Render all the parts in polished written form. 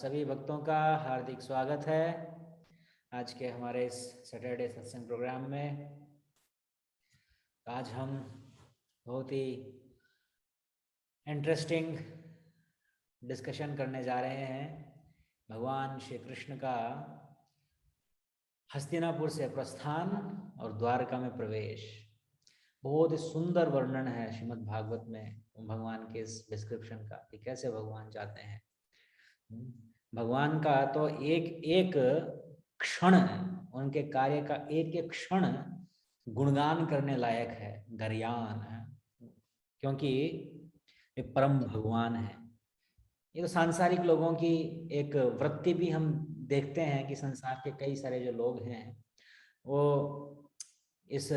सभी भक्तों का हार्दिक स्वागत है आज के हमारे इस सैटरडे सत्संग प्रोग्राम में। आज हम बहुत ही इंटरेस्टिंग डिस्कशन करने जा रहे हैं भगवान श्री कृष्ण का हस्तिनापुर से प्रस्थान और द्वारका में प्रवेश। बहुत ही सुंदर वर्णन है श्रीमद् भागवत में भगवान के इस डिस्क्रिप्शन का कि कैसे भगवान जाते हैं। भगवान का तो एक एक क्षण, उनके कार्य का एक एक क्षण गुणगान करने लायक है, गर्यान है, क्योंकि ये परम भगवान है। ये तो सांसारिक लोगों की एक वृत्ति भी हम देखते हैं कि संसार के कई सारे जो लोग हैं वो इस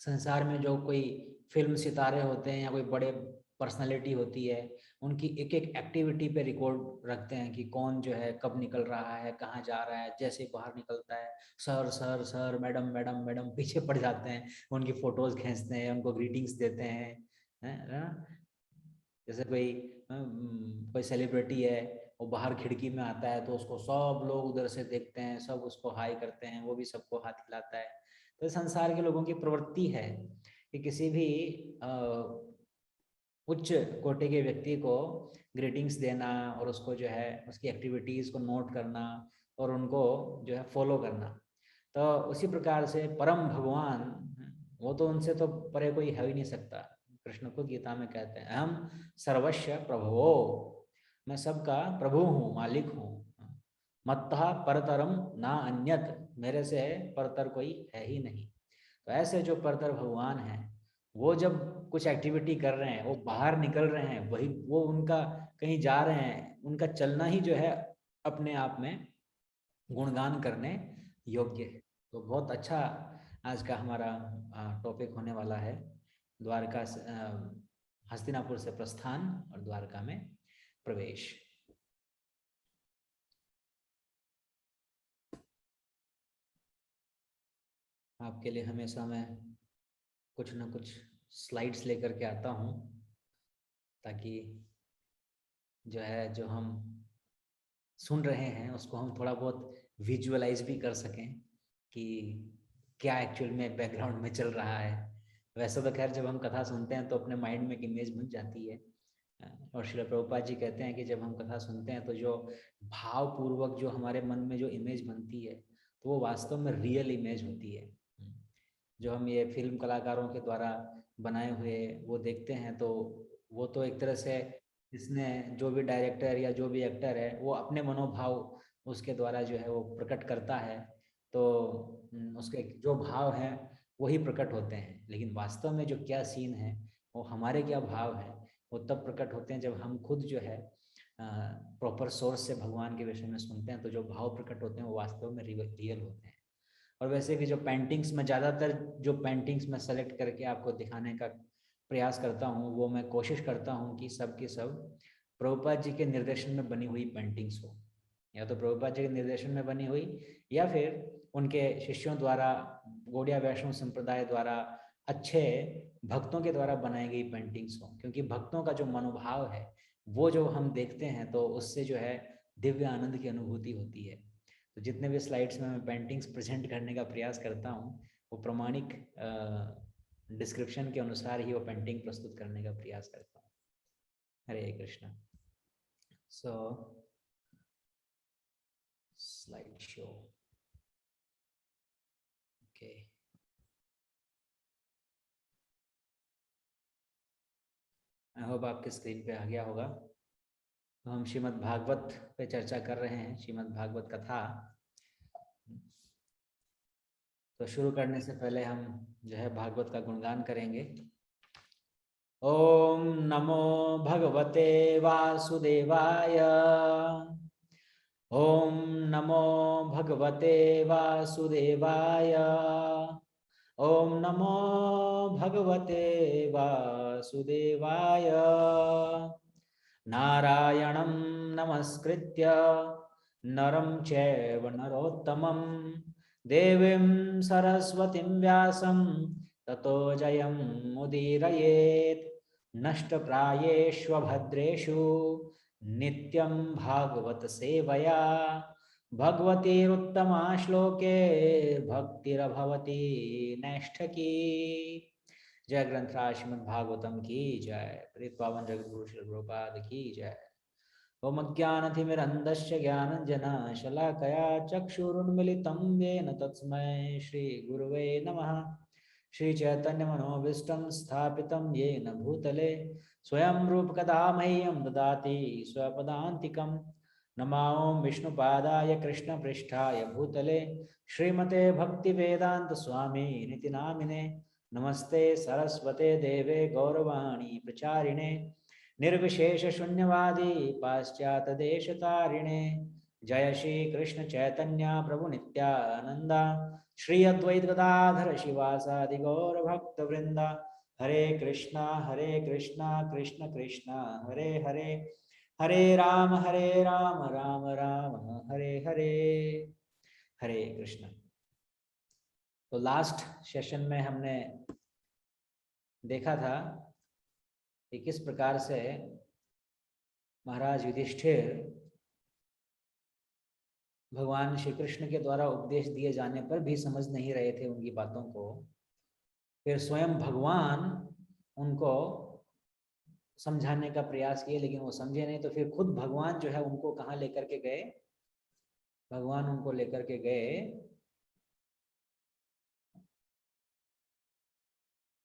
संसार में जो कोई फिल्म सितारे होते हैं या कोई बड़े पर्सनालिटी होती है, उनकी एक एक एक्टिविटी पे रिकॉर्ड रखते हैं कि कौन जो है कब निकल रहा है, कहाँ जा रहा है। जैसे बाहर निकलता है, sir sir sir, madam madam madam, पीछे पड़ जाते हैं, उनकी फोटोज खींचते हैं, उनको ग्रीटिंग्स देते हैं, है ना। जैसे कोई सेलिब्रिटी है, वो बाहर खिड़की में आता है तो उसको सब लोग उधर से देखते हैं, सब उसको हाई करते हैं, वो भी सबको हाथ हिलाता है। तो संसार के लोगों की प्रवृत्ति है कि किसी भी उच्च कोटि के व्यक्ति को ग्रीटिंग्स देना और उसको जो है उसकी एक्टिविटीज़ को नोट करना और उनको जो है फॉलो करना। तो उसी प्रकार से परम भगवान, वो तो उनसे तो परे कोई है ही नहीं सकता। कृष्ण को गीता में कहते हैं, अहम सर्वस्व प्रभवो, मैं सबका प्रभु हूँ, मालिक हूँ। मत्तः परतरम ना अन्यत, मेरे से परतर कोई है ही नहीं। तो ऐसे जो परतर भगवान हैं, वो जब कुछ एक्टिविटी कर रहे हैं, वो बाहर निकल रहे हैं, वही वो उनका कहीं जा रहे हैं, उनका चलना ही जो है अपने आप में गुणगान करने योग्य है। तो बहुत अच्छा आज का हमारा टॉपिक होने वाला है, द्वारका से हस्तिनापुर से प्रस्थान और द्वारका में प्रवेश। आपके लिए हमेशा मैं कुछ ना कुछ स्लाइड्स लेकर के आता हूँ ताकि जो है जो हम सुन रहे हैं उसको हम थोड़ा बहुत विजुअलाइज भी कर सकें कि क्या एक्चुअल में बैकग्राउंड में चल रहा है। वैसे तो खैर जब हम कथा सुनते हैं तो अपने माइंड में एक इमेज बन जाती है, और श्रील प्रभुपाद जी कहते हैं कि जब हम कथा सुनते हैं तो जो भावपूर्वक जो हमारे मन में जो इमेज बनती है तो वो वास्तव में रियल इमेज होती है। जो हम ये फिल्म कलाकारों के द्वारा बनाए हुए वो देखते हैं तो वो तो एक तरह से इसने जो भी डायरेक्टर या जो भी एक्टर है वो अपने मनोभाव उसके द्वारा जो है वो प्रकट करता है, तो उसके जो भाव हैं वही प्रकट होते हैं। लेकिन वास्तव में जो क्या सीन है, वो हमारे क्या भाव है, वो तब प्रकट होते हैं जब हम खुद जो है प्रॉपर सोर्स से भगवान के विषय में सुनते हैं। तो जो भाव प्रकट होते हैं वो वास्तव में रियल होते हैं। और वैसे भी जो पेंटिंग्स में ज़्यादातर जो पेंटिंग्स मैं सेलेक्ट करके आपको दिखाने का प्रयास करता हूँ, वो मैं कोशिश करता हूँ कि सब के सब प्रभुपाद जी के निर्देशन में बनी हुई पेंटिंग्स हो, या तो प्रभुपाद जी के निर्देशन में बनी हुई या फिर उनके शिष्यों द्वारा, गौड़िया वैष्णव संप्रदाय द्वारा, अच्छे भक्तों के द्वारा बनाई गई पेंटिंग्स हो। क्योंकि भक्तों का जो मनोभाव है वो जो हम देखते हैं तो उससे जो है दिव्य आनंद की अनुभूति होती है। तो जितने भी स्लाइड्स में मैं पेंटिंग्स प्रेजेंट करने का प्रयास करता हूँ वो प्रमाणिक डिस्क्रिप्शन के अनुसार ही वो पेंटिंग प्रस्तुत करने का प्रयास करता हूँ। Hare Krishna. So slide show, okay. I hope आपके स्क्रीन पे आ गया होगा। तो हम श्रीमद् भागवत पे चर्चा कर रहे हैं, श्रीमद् भागवत कथा। तो शुरू करने से पहले हम जो है भागवत का गुणगान करेंगे। ओम नमो भगवते वासुदेवाय, ओम नमो भगवते वासुदेवाय, ओम नमो भगवते वासुदेवाय। नारायणं नमस्कृत्य नरं चैव नरोत्तमं देवीं सरस्वतीं व्यासं ततो जयमुदीरयेत्। नष्टप्रायेष्वभद्रेषु नित्यं भागवत सेवया भगवतीरुत्तमा श्लोके भक्तिरभवती नैष्ठकी। जय ग्रंथराज श्रीमद् भागवतम की जय। प्रीत पावन जगद्गुरु श्री प्रभुपाद की जय। ओम अज्ञानतिमिरन्धस्य ज्ञानञ्जनशलाकया चक्षुरुन्मिलितं येन तस्मै श्रीगुरुवे नमः। श्रीचैतन्यमनोभीष्टं स्थापितं येन भूतले स्वयं रूपकदा मह्यं ददाति स्वपदान्तिकं। नमामि विष्णुपादाय कृष्णपृष्ठाय भूतले श्रीमते भक्तिवेदान्तस्वामिनिति नामिने। नमस्ते सरस्वते देवे गौरवाणी प्रचारिणे निर्विशेष शून्यवादी पाश्चात देश तारिणे। जय श्री कृष्ण चैतन्य प्रभु नित्यानंदा श्री अद्वैत गदाधर शिवासादि गौर भक्त वृंदा। हरे कृष्णा कृष्ण कृष्णा हरे हरे, हरे राम राम राम हरे हरे। हरे कृष्ण। तो लास्ट सेशन में हमने देखा था कि किस प्रकार से महाराज युधिष्ठिर भगवान श्री कृष्ण के द्वारा उपदेश दिए जाने पर भी समझ नहीं रहे थे उनकी बातों को। फिर स्वयं भगवान उनको समझाने का प्रयास किए लेकिन वो समझे नहीं। तो फिर खुद भगवान जो है उनको कहाँ लेकर के गए? भगवान उनको लेकर के गए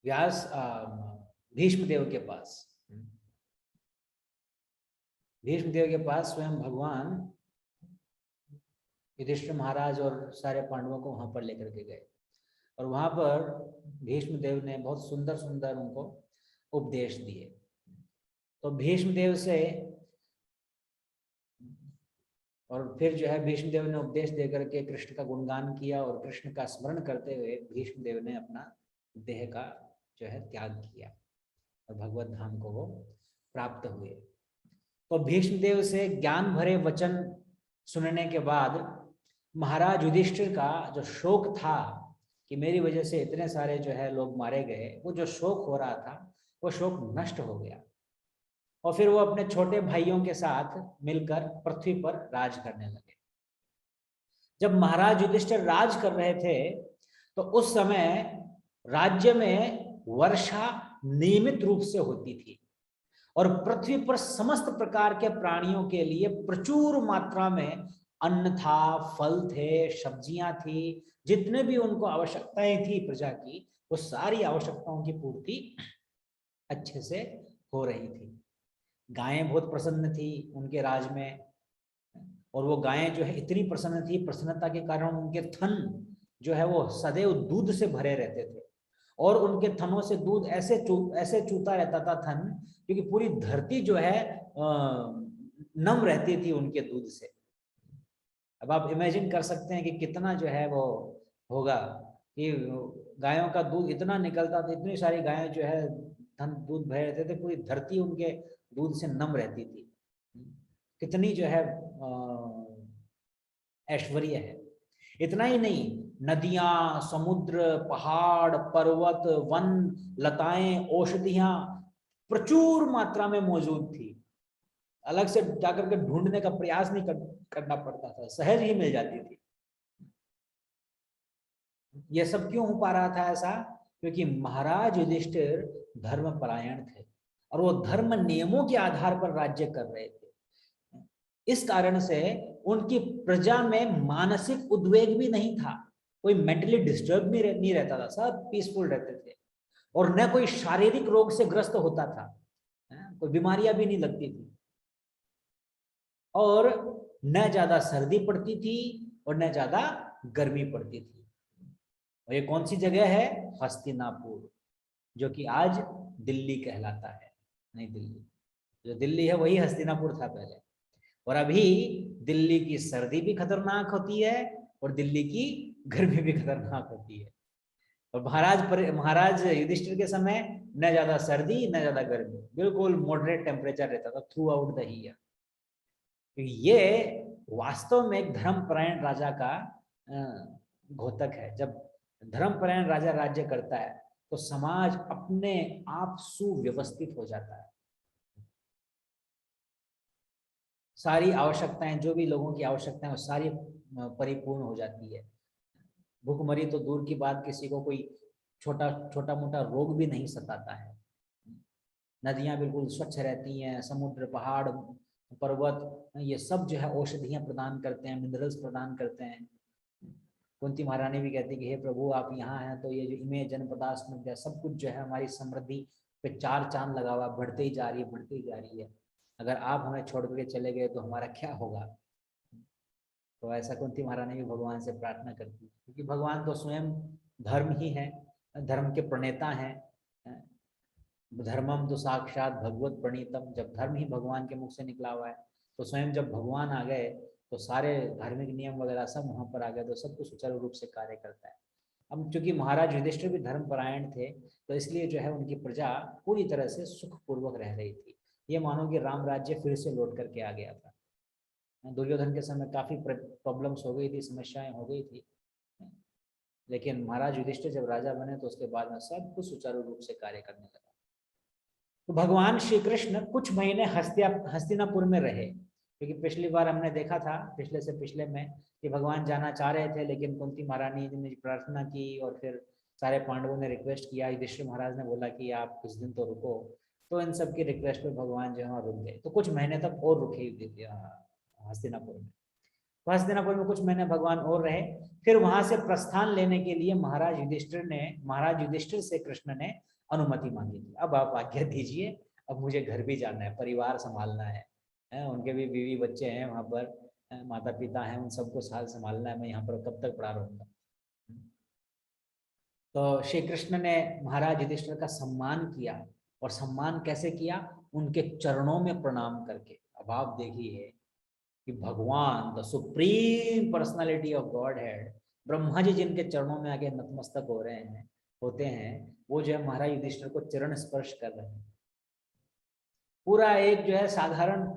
व्यास भीष्म देव के पास। भीष्म देव के पास स्वयं भगवान युधिष्ठिर महाराज और सारे पांडवों को वहां पर लेकर के गए और वहां पर भीष्म देव ने बहुत सुंदर सुंदर उनको उपदेश दिए। तो भीष्म देव से और फिर जो है भीष्म देव ने उपदेश देकर के कृष्ण का गुणगान किया और कृष्ण का स्मरण करते हुए भीष्म देव ने अपना देह का जो है त्याग किया और भगवत धाम को वो प्राप्त हुए। तो भीष्म देव से ज्ञान भरे वचन सुनने के बाद महाराज युधिष्ठिर का जो शोक था कि मेरी वजह से इतने सारे जो है लोग मारे गए, वो जो शोक हो रहा था वो शोक नष्ट हो गया। और फिर वो अपने छोटे भाइयों के साथ मिलकर पृथ्वी पर राज करने लगे। जब महाराज युधिष्ठिर राज कर रहे थे तो उस समय राज्य में वर्षा नियमित रूप से होती थी और पृथ्वी पर समस्त प्रकार के प्राणियों के लिए प्रचुर मात्रा में अन्न था, फल थे, सब्जियां थी, जितने भी उनको आवश्यकताएं थी प्रजा की, वो सारी आवश्यकताओं की पूर्ति अच्छे से हो रही थी। गायें बहुत प्रसन्न थी उनके राज में और वो गायें जो है इतनी प्रसन्न थी, प्रसन्नता के कारण उनके थन जो है वो सदैव दूध से भरे रहते थे और उनके थनों से दूध ऐसे चूता रहता था थन, क्योंकि पूरी धरती जो है नम रहती थी उनके दूध से। अब आप इमेजिन कर सकते हैं कि कितना जो है वो होगा कि गायों का दूध इतना निकलता था, इतनी सारी गायें जो है धन दूध भरे रहते थे, पूरी धरती उनके दूध से नम रहती थी। कितनी जो है ऐश्वर्य है। इतना ही नहीं, नदियां, समुद्र, पहाड़, पर्वत, वन, लताएं, औषधियां प्रचुर मात्रा में मौजूद थी। अलग से जाकर के ढूंढने का प्रयास नहीं करना पड़ता था, सहज ही मिल जाती थी। यह सब क्यों हो पा रहा था ऐसा? क्योंकि महाराज युधिष्ठिर धर्मपरायण थे और वो धर्म नियमों के आधार पर राज्य कर रहे थे। इस कारण से उनकी प्रजा में मानसिक उद्वेग भी नहीं था, कोई मेंटली डिस्टर्ब नहीं रहता था, सब पीसफुल रहते थे और न कोई शारीरिक रोग से ग्रस्त होता था, कोई बीमारियां भी नहीं लगती थी और न ज्यादा सर्दी पड़ती थी और न ज्यादा गर्मी पड़ती थी। और ये कौन सी जगह है? हस्तिनापुर, जो कि आज दिल्ली कहलाता है। नई दिल्ली, जो दिल्ली है वही हस्तिनापुर था पहले। और अभी दिल्ली की सर्दी भी खतरनाक होती है और दिल्ली की गर्मी भी खतरनाक होती है। और महाराज युधिष्ठिर के समय न ज्यादा सर्दी न ज्यादा गर्मी, बिल्कुल मॉडरेट टेम्परेचर रहता था थ्रू आउट द ईयर। ये वास्तव में एक धर्मपरायण राजा का घोतक है। जब धर्मपरायण राजा राज्य करता है तो समाज अपने आप सुव्यवस्थित हो जाता है। सारी आवश्यकताएं, जो भी लोगों की आवश्यकताएं, वो सारी परिपूर्ण हो जाती है। भूखमरी तो दूर की बात, किसी को कोई छोटा छोटा मोटा रोग भी नहीं सताता है। नदियां बिल्कुल स्वच्छ रहती हैं, समुद्र, पहाड़, पर्वत, ये सब जो है औषधियां प्रदान करते हैं, मिनरल्स प्रदान करते हैं। कुंती महारानी भी कहती कि हे प्रभु आप यहाँ हैं तो ये जो इमे जनपदा स्मृति सब कुछ जो है हमारी समृद्धि पे चार चांद लगा हुआ, बढ़ते ही जा रही है, बढ़ते ही जा रही है। अगर आप हमें छोड़ करके चले गए तो हमारा क्या होगा। तो ऐसा कुंती महारानी भी भगवान से प्रार्थना करती है, क्योंकि भगवान तो स्वयं धर्म ही है, धर्म के प्रणेता हैं। धर्मम तो साक्षात भगवत प्रणीतम, जब धर्म ही भगवान के मुख से निकला हुआ है तो स्वयं जब भगवान आ गए तो सारे धार्मिक नियम वगैरह सब वहां पर आ गए, तो सब कुछ सुचारू रूप से कार्य करता है। अब चूंकि महाराज युधिष्ठिर भी धर्म परायण थे, तो इसलिए जो है उनकी प्रजा पूरी तरह से सुखपूर्वक रह रही थी। ये मानो कि राम राज्य फिर से लौट करके आ गया था। दुर्योधन के समय काफी प्रॉब्लम्स हो गई थी, समस्याएं हो गई थी, लेकिन महाराज युधिष्ठिर जब राजा बने तो उसके बाद में सब कुछ सुचारू रूप से कार्य करने लगा। तो भगवान श्री कृष्ण कुछ महीने हस्तिनापुर में रहे, क्योंकि पिछली बार हमने देखा था, पिछले से पिछले में, कि भगवान जाना चाह रहे थे, लेकिन कुंती महारानी ने प्रार्थना की और फिर सारे पांडवों ने रिक्वेस्ट किया, युधिष्ठिर महाराज ने बोला कि आप कुछ दिन तो रुको, तो इन सब की रिक्वेस्ट पे भगवान जो है रुक गए। तो कुछ महीने तक और रुके हस्तिनापुर में। तो हस्तिनापुर में कुछ महीने भगवान और रहे, फिर वहां से प्रस्थान लेने के लिए महाराज युधिष्ठिर से कृष्ण ने अनुमति मांगी थी। अब आप आज्ञा दीजिए, अब मुझे घर भी जाना है, परिवार संभालना है, उनके भी बीवी बच्चे हैं वहां पर, माता पिता हैं, उन सबको साथ संभालना है, मैं यहाँ पर कब तक पड़ा रहूंगा। तो श्री कृष्ण ने महाराज युधिष्ठिर का सम्मान किया, और सम्मान कैसे किया, उनके चरणों में प्रणाम करके। अब आप देखिए कि भगवान the supreme personality of godhead, Brahma ji जिनके चरणों में आके नतमस्तक हो रहे हैं, होते हैं, वो जो है महाराज युधिष्ठिर को चरण स्पर्श कर रहे हैं। पूरा एक जो है साधारण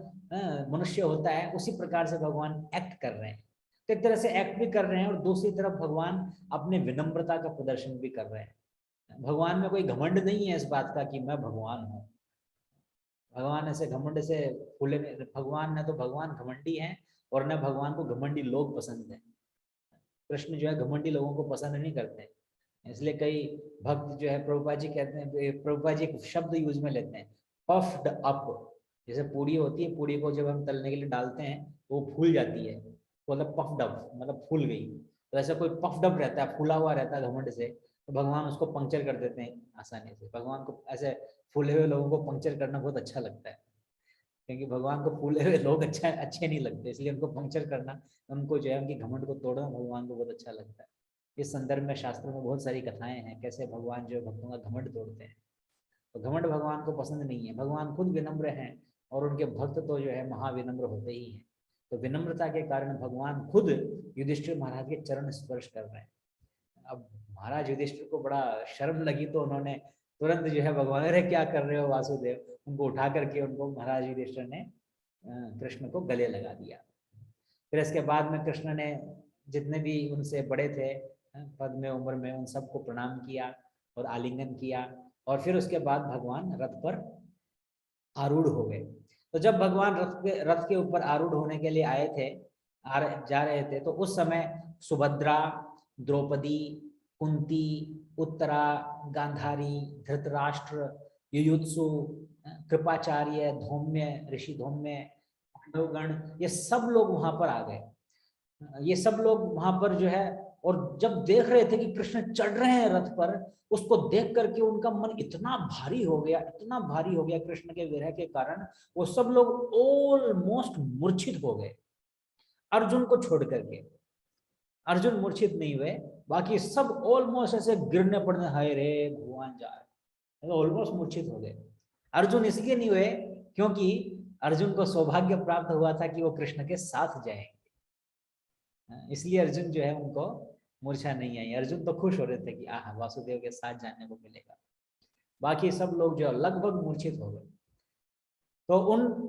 मनुष्य होता है, उसी प्रकार से भगवान एक्ट कर रहे हैं। तो एक तरह से एक्ट भी कर रहे हैं, और दूसरी तरफ भगवान अपने विनम्रता का प्रदर्शन भी कर रहे हैं। भगवान में कोई घमंड नहीं है इस बात का कि मैं भगवान हूँ। भगवान ऐसे घमंड से फूले, भगवान न तो भगवान घमंडी हैं, और न भगवान को घमंडी लोग पसंद हैं। कृष्ण जो है घमंडी लोगों को पसंद नहीं करते, इसलिए कई भक्त जो है, प्रभुपाद जी कहते हैं, प्रभुपाद जी एक शब्द यूज में लेते हैं, पफ्ड अप। जैसे पूड़ी होती है, पूड़ी को जब हम तलने के लिए डालते हैं तो वो फूल जाती है, तो मतलब पफ्ड अप मतलब फूल गई। तो ऐसा कोई पफ्ड अप रहता है, फूला हुआ रहता है घमंड से, तो भगवान उसको पंक्चर कर देते हैं आसानी से। भगवान को ऐसे फूले हुए लोगों को पंक्चर करना बहुत अच्छा लगता है, क्योंकि भगवान को फूले हुए लोग अच्छे नहीं लगते, इसलिए उनको पंक्चर करना, उनको जो है उनकी घमंड को तोड़ना भगवान को बहुत अच्छा लगता है। इस संदर्भ में शास्त्रों में बहुत सारी कथाएं हैं, कैसे भगवान जो भक्तों का घमंड तोड़ते हैं। तो घमंड भगवान को पसंद नहीं है, भगवान खुद विनम्र हैं, और उनके भक्त तो जो है महाविनम्र होते ही हैं। तो विनम्रता के कारण भगवान खुद युधिष्ठिर महाराज के चरण स्पर्श कर रहे हैं। अब महाराज युधिष्ठिर को बड़ा शर्म लगी, तो उन्होंने तुरंत जो है भगवान, अरे क्या कर रहे हो वासुदेव, उनको उठा करके उनको महाराज युधिष्ठिर ने कृष्ण को गले लगा दिया। फिर इसके बाद में कृष्ण ने जितने भी उनसे बड़े थे पद में, उम्र में, उन सबको प्रणाम किया और आलिंगन किया, और फिर उसके बाद भगवान रथ पर आरूढ़ हो गए। तो जब भगवान रथ के ऊपर आरूढ़ होने के लिए आए थे, जा रहे थे, तो उस समय सुभद्रा, द्रौपदी, कुंती, उत्तरा, गांधारी, धृतराष्ट्र, युयुत्सु, कृपाचार्य, धौम्य, ऋषि धौम्य, पांडवगण, ये सब लोग वहां पर आ गए। ये सब लोग वहां पर जो है, और जब देख रहे थे कि कृष्ण चढ़ रहे हैं रथ पर, उसको देख करके उनका मन इतना भारी हो गया, इतना भारी हो गया कृष्ण के विरह के कारण, वो सब लोग ऑलमोस्ट मूर्छित हो गए, अर्जुन को छोड़ करके। अर्जुन मूर्छित नहीं हुए, बाकी सब ऑलमोस्ट ऐसे गिरने पड़ने, हाय रे भगवान जा रहे, ऑलमोस्ट मूर्छित हो गए। अर्जुन इसलिए नहीं हुए क्योंकि अर्जुन को सौभाग्य प्राप्त हुआ था कि वो कृष्ण के साथ जाएंगे, इसलिए अर्जुन जो है उनको मूर्छा नहीं आई। अर्जुन तो खुश हो रहे थे कि आह वासुदेव के साथ जाने को मिलेगा। बाकी सब लोग जो लगभग मूर्छित हो गए। तो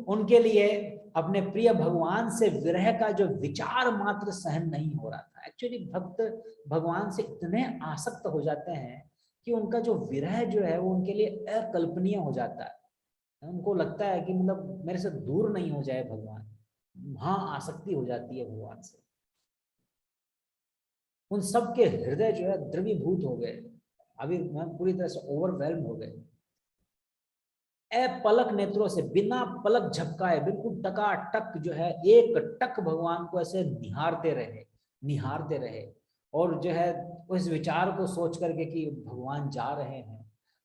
उनके लिए अपने प्रिय भगवान से विरह का जो विचार मात्र सहन नहीं हो रहा था। एक्चुअली भक्त भगवान से इतने आसक्त हो जाते हैं कि उनका जो विरह जो है वो उनके लिए अकल्पनीय हो जाता है। उनको लगता है कि मतलब मेरे से दूर नहीं हो जाए भगवान। वहां आसक्ति हो जाती है भगवान से। उन सब के हृदय जो है द्रवीभूत हो गए, अभी पूरी तरह से ओवरवेल्म हो गए। पलक नेत्रों से, बिना पलक झपकाए, बिल्कुल टकाटक जो है एक टक भगवान को ऐसे निहारते रहे, निहारते रहे। और जो है उस विचार को सोच करके कि भगवान जा रहे हैं,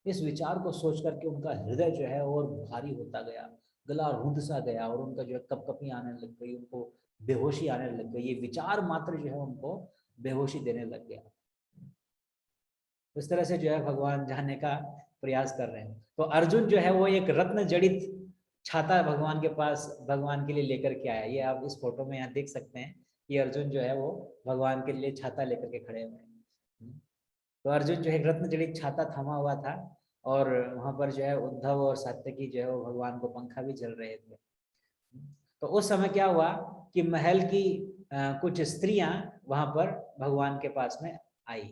इस विचार को सोच करके उनका हृदय जो है और भारी होता गया, गला रुंध सा गया, और उनका जो है कपकपी आने लग गई, उनको बेहोशी आने लग गई। ये विचार मात्र जो है उनको बेहोशी देने लग गया। उस तरह से जो है भगवान जाने का प्रयास कर रहे हैं। तो अर्जुन जो है वो एक रत्न जड़ित छाता भगवान के पास, भगवान के लिए लेकर के आया। ये आप इस फोटो में यहाँ देख सकते हैं कि अर्जुन जो है वो भगवान के लिए छाता लेकर के खड़े हुए हैं। तो अर्जुन जो है रत्न जड़ित छाता थमा हुआ था, और वहां पर जो है उद्धव और सात्यकी जो है वो भगवान को पंखा भी झल रहे थे। तो उस समय क्या हुआ कि महल की कुछ स्त्रियां वहां पर भगवान के पास में आई।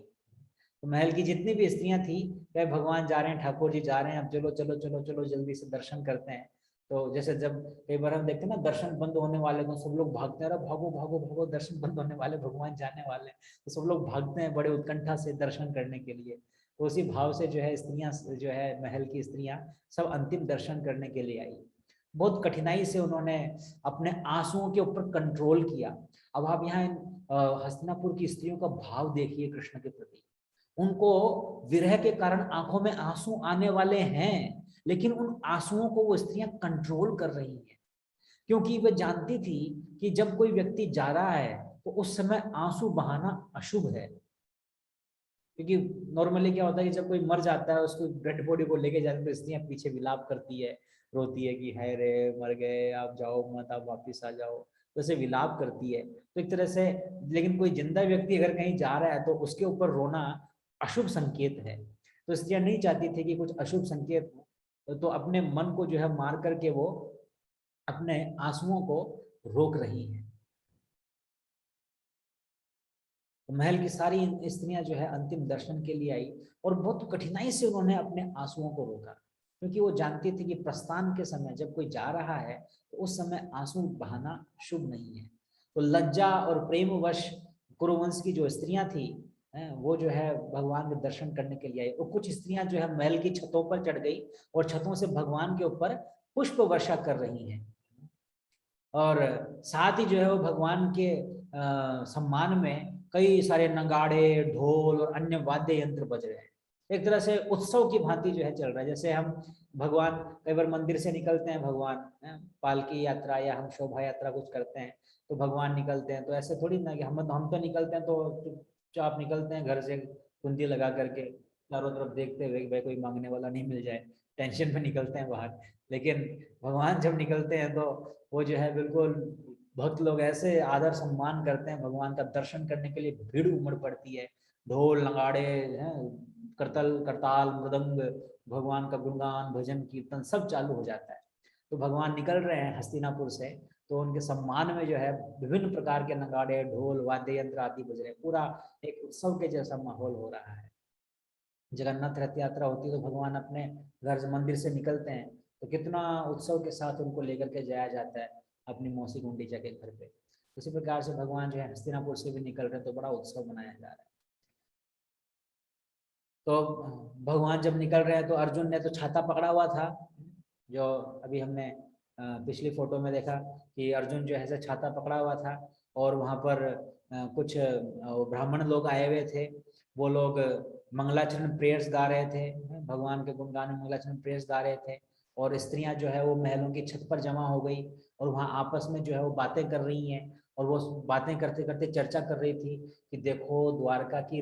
तो महल की जितनी भी स्त्रियां थी, कहे भगवान जा रहे हैं, ठाकुर जी जा रहे हैं, अब चलो चलो चलो चलो जल्दी से दर्शन करते हैं। तो जैसे जब कई बार हम देखते हैं ना दर्शन बंद होने वाले को, सब लोग भागते हैं, भागो भागो भागो, दर्शन बंद होने वाले, भगवान जाने वाले, तो सब लोग भागते हैं बड़े उत्कंठा से दर्शन करने के लिए। तो उसी भाव से जो है स्त्रियां, जो है महल की स्त्रियां सब अंतिम दर्शन करने के लिए आई। बहुत कठिनाई से उन्होंने अपने आंसुओं के ऊपर कंट्रोल किया। अब आप यहाँ हस्तिनापुर की स्त्रियों का भाव देखिए कृष्ण के प्रति। उनको विरह के कारण आंखों में आंसू आने वाले हैं, लेकिन उन आंसुओं को वो स्त्रियां कंट्रोल कर रही हैं, क्योंकि वे जानती थी कि जब कोई व्यक्ति जा रहा है तो उस समय आंसू बहाना अशुभ है। क्योंकि नॉर्मली क्या होता है कि जब कोई मर जाता है, उसको डेड बॉडी को लेके जाते हैं, तो स्त्रियां पीछे विलाप करती है, रोती है कि हाय रे मर गए, आप जाओ मत, आप वापिस आ जाओ, तो ऐसे विलाप करती है। तो एक तरह से, लेकिन कोई जिंदा व्यक्ति अगर कहीं जा रहा है तो उसके ऊपर रोना अशुभ संकेत है। तो स्त्रियां नहीं चाहती थी कि कुछ अशुभ संकेत हो, तो अपने मन को जो है मार करके वो अपने आंसुओं को रोक रही है। तो महल की सारी स्त्रियां जो है अंतिम दर्शन के लिए आई, और बहुत कठिनाई से उन्होंने अपने आंसुओं को रोका, क्योंकि वो जानती थी कि प्रस्थान के समय जब कोई जा रहा है तो उस समय आंसू बहाना शुभ नहीं है। तो लज्जा और प्रेमवश कुरुवंश की जो स्त्रियां थी, वो जो है भगवान के दर्शन करने के लिए आई। और कुछ स्त्रियां जो है महल की छतों पर चढ़ गई और छतों से भगवान के ऊपर पुष्प वर्षा कर रही हैं। और साथ ही जो है वो भगवान के सम्मान में कई सारे नगाड़े, ढोल और अन्य वाद्य यंत्र बज रहे हैं। एक तरह से उत्सव की भांति जो है चल रहा है। जैसे हम भगवान कई बार मंदिर से निकलते हैं, भगवान पालकी यात्रा या हम शोभा यात्रा कुछ करते हैं, तो भगवान निकलते हैं, तो ऐसे थोड़ी ना कि हम तो निकलते हैं तो चुपचाप निकलते हैं घर से, कुंडी लगा करके चारों तरफ देखते हुए भाई कोई मांगने वाला नहीं मिल जाए, टेंशन में निकलते हैं बाहर। लेकिन भगवान जब निकलते हैं तो वो जो है बिल्कुल, भक्त लोग ऐसे आदर सम्मान करते हैं, भगवान का दर्शन करने के लिए भीड़ उमड़ पड़ती है। ढोल नगाड़े हैं, करतल करताल मृदंग, भगवान का गुणगान भजन कीर्तन सब चालू हो जाता है। तो भगवान निकल रहे हैं हस्तिनापुर से, तो उनके सम्मान में जो है विभिन्न प्रकार के नगाड़े, ढोल, वाद्य यंत्र आदि बज रहे, पूरा एक उत्सव के जैसा माहौल हो रहा है। जगन्नाथ रथ यात्रा होती है तो भगवान अपने घर से मंदिर से निकलते हैं, तो कितना उत्सव के साथ उनको लेकर के जाया जाता है अपनी मौसी गुंडीचा के घर पे। उसी प्रकार से भगवान जो है हस्तिनापुर से भी निकल रहे हैं, तो बड़ा उत्सव मनाया जा रहा है। तो भगवान जब निकल रहे हैं तो अर्जुन ने तो छाता पकड़ा हुआ था, जो अभी हमने पिछली फोटो में देखा कि अर्जुन जो है छाता पकड़ा हुआ था। और वहां पर कुछ ब्राह्मण लोग आए हुए थे, वो लोग मंगलाचरण प्रेयर्स गा रहे थे, भगवान के गुणगान में मंगलाचरण प्रेयर्स गा रहे थे। और स्त्रियां जो है वो महलों की छत पर जमा हो गई, और वहां आपस में जो है वो बातें कर रही हैं। और वो बातें करते करते चर्चा कर रही थी कि देखो द्वारका की,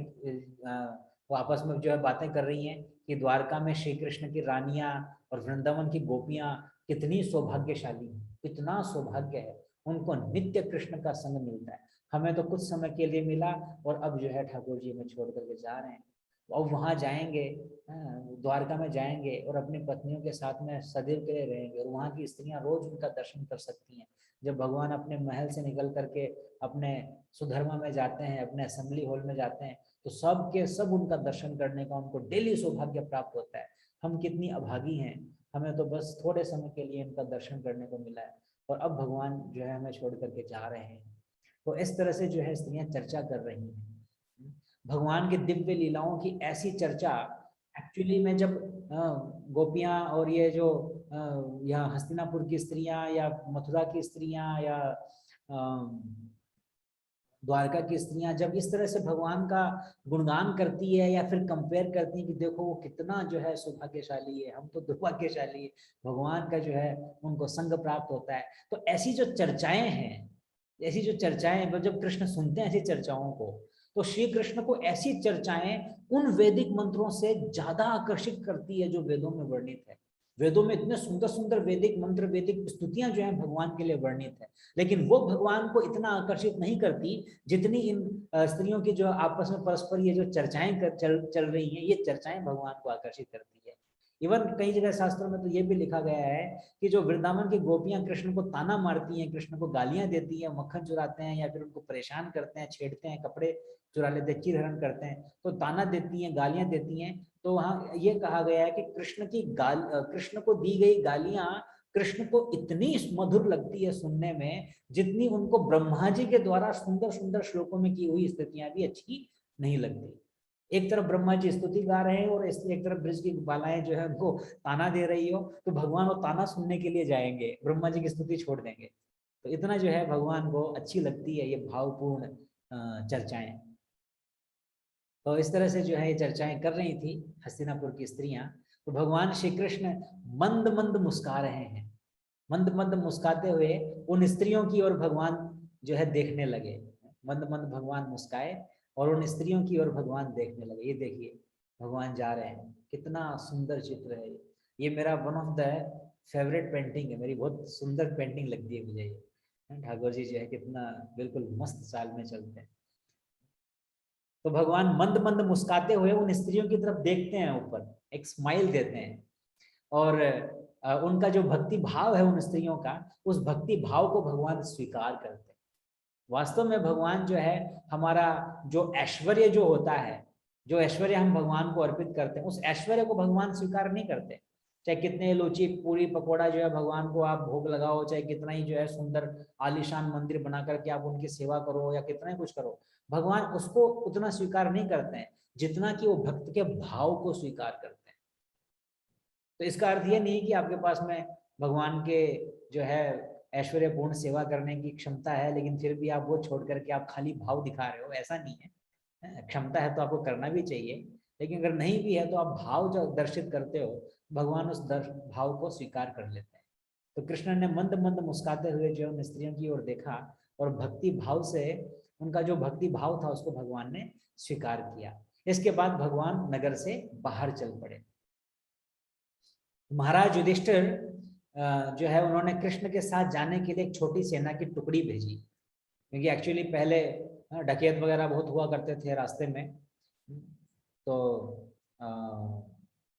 वो आपस में जो है बातें कर रही हैं कि द्वारका में श्री कृष्ण की रानियां और वृंदावन की गोपियां कितनी सौभाग्यशाली हैं, कितना सौभाग्य है, उनको नित्य कृष्ण का संग मिलता है। हमें तो कुछ समय के लिए मिला, और अब जो है ठाकुर जी हमें छोड़ करके जा रहे हैं। और वहां जाएंगे, द्वारका में जाएंगे और अपनी पत्नियों के साथ में सदैव के लिए रहेंगे, और वहां की स्त्रियां रोज उनका दर्शन कर सकती हैं। जब भगवान अपने महल से निकल करके अपने सुधर्मा में जाते हैं, अपने असेंबली हॉल में जाते हैं, तो सब के सब उनका दर्शन करने का उनको डेली सौभाग्य प्राप्त होता है। हम कितनी अभागी हैं, हमें तो बस थोड़े समय के लिए इनका दर्शन करने को मिला है। और अब भगवान जो है हमें छोड़ करके जा रहे हैं। तो इस तरह से जो है स्त्रियां चर्चा कर रही हैं भगवान के दिव्य लीलाओं की। ऐसी चर्चा एक्चुअली में जब गोपियां और ये जो या हस्तिनापुर की स्त्रियां या मथुरा की स्त्रियां या द्वारका की स्त्रियां जब इस तरह से भगवान का गुणगान करती है या फिर कंपेयर करती हैं कि देखो वो कितना जो है सौभाग्यशाली है, हम तो दुर्भाग्यशाली है, भगवान का जो है उनको संग प्राप्त होता है। तो ऐसी जो चर्चाएं हैं, ऐसी जो चर्चाएं जब कृष्ण सुनते हैं ऐसी चर्चाओं को, तो श्री कृष्ण को ऐसी चर्चाएं उन वैदिक मंत्रों से ज्यादा आकर्षित करती है जो वेदों में वर्णित है। वेदों में इतने सुंदर सुंदर वैदिक मंत्र, वैदिक स्तुतियां जो है भगवान के लिए वर्णित है, लेकिन वो भगवान को इतना आकर्षित नहीं करती जितनी इन स्त्रियों की जो आपस में परस्पर ये जो चर्चाएं चल रही हैं, ये चर्चाएं भगवान को आकर्षित करती है। इवन कई जगह शास्त्रों में तो ये भी लिखा गया है कि जो वृंदावन की गोपियां कृष्ण को ताना मारती हैं, कृष्ण को गालियां देती हैं, मक्खन चुराते हैं या फिर उनको परेशान करते हैं, छेड़ते हैं, कपड़े चुरा लेते हैं, चीर हरण करते हैं, तो ताना देती हैं, गालियां देती हैं, तो वहां ये कहा गया है कि कृष्ण को दी गई गालियां कृष्ण को इतनी मधुर लगती है सुनने में जितनी उनको ब्रह्मा जी के द्वारा सुंदर सुंदर श्लोकों में की हुई स्तुतियां भी अच्छी नहीं लगती। एक तरफ ब्रह्मा जी स्तुति गा रहे हैं और एक तरफ ब्रज की बालाएं जो है उनको ताना दे रही हो, तो भगवान वो ताना सुनने के लिए जाएंगे, ब्रह्मा जी की स्तुति छोड़ देंगे। तो इतना जो है भगवान को अच्छी लगती है ये भावपूर्ण चर्चाएं। तो इस तरह से जो है ये चर्चाएं कर रही थी हस्तिनापुर की स्त्रियां। तो भगवान श्री कृष्ण मंद मंद मुस्का रहे हैं, मंद मंद मुस्काते हुए उन स्त्रियों की ओर भगवान जो है देखने लगे। मंद मंद भगवान मुस्काए और उन स्त्रियों की ओर भगवान देखने लगे। ये देखिए भगवान जा रहे हैं, कितना सुंदर चित्र है ये मेरा one of the favourite painting है, मेरी बहुत सुंदर पेंटिंग लगती है मुझे ये। ठाकुर जी जो है कितना बिल्कुल मस्त चाल में चलते हैं। तो भगवान मंद मंद मुस्काते हुए उन स्त्रियों की तरफ देखते हैं, ऊपर एक स्माइल देते हैं और उनका जो भक्ति भाव है उन स्त्रियों का, उस भक्ति भाव को भगवान स्वीकार करते हैं। वास्तव में भगवान जो है हमारा जो ऐश्वर्य जो होता है, जो ऐश्वर्य हम भगवान को अर्पित करते हैं, उस ऐश्वर्य को भगवान स्वीकार नहीं करते। चाहे कितने लुची पूरी पकौड़ा जो है भगवान को आप भोग लगाओ, चाहे कितना ही जो है सुंदर आलीशान मंदिर बना करके आप उनकी सेवा करो या कितना ही कुछ करो, भगवान उसको उतना स्वीकार नहीं करते हैं जितना कि वो भक्त के भाव को स्वीकार करते हैं। तो इसका अर्थ ये नहीं कि आपके पास में भगवान के जो है ऐश्वर्यपूर्ण सेवा करने की क्षमता है, लेकिन फिर भी आप वो छोड़ करके आप खाली भाव दिखा रहे हो, ऐसा नहीं है। क्षमता है तो आपको करना भी चाहिए, लेकिन अगर नहीं भी है तो आप भाव जो दर्शित करते हो, भगवान उस भाव को स्वीकार कर लेते हैं। तो कृष्ण ने मंद मंद मुस्काते हुए जो उन स्त्रियों की ओर देखा और भक्ति भाव से उनका जो भक्ति भाव था उसको भगवान ने स्वीकार किया। इसके बाद भगवान नगर से बाहर चल पड़े। महाराज युधिष्ठिर जो है उन्होंने कृष्ण के साथ जाने के लिए एक छोटी सेना की टुकड़ी भेजी, क्योंकि एक्चुअली पहले डकैत वगैरह बहुत हुआ करते थे रास्ते में। तो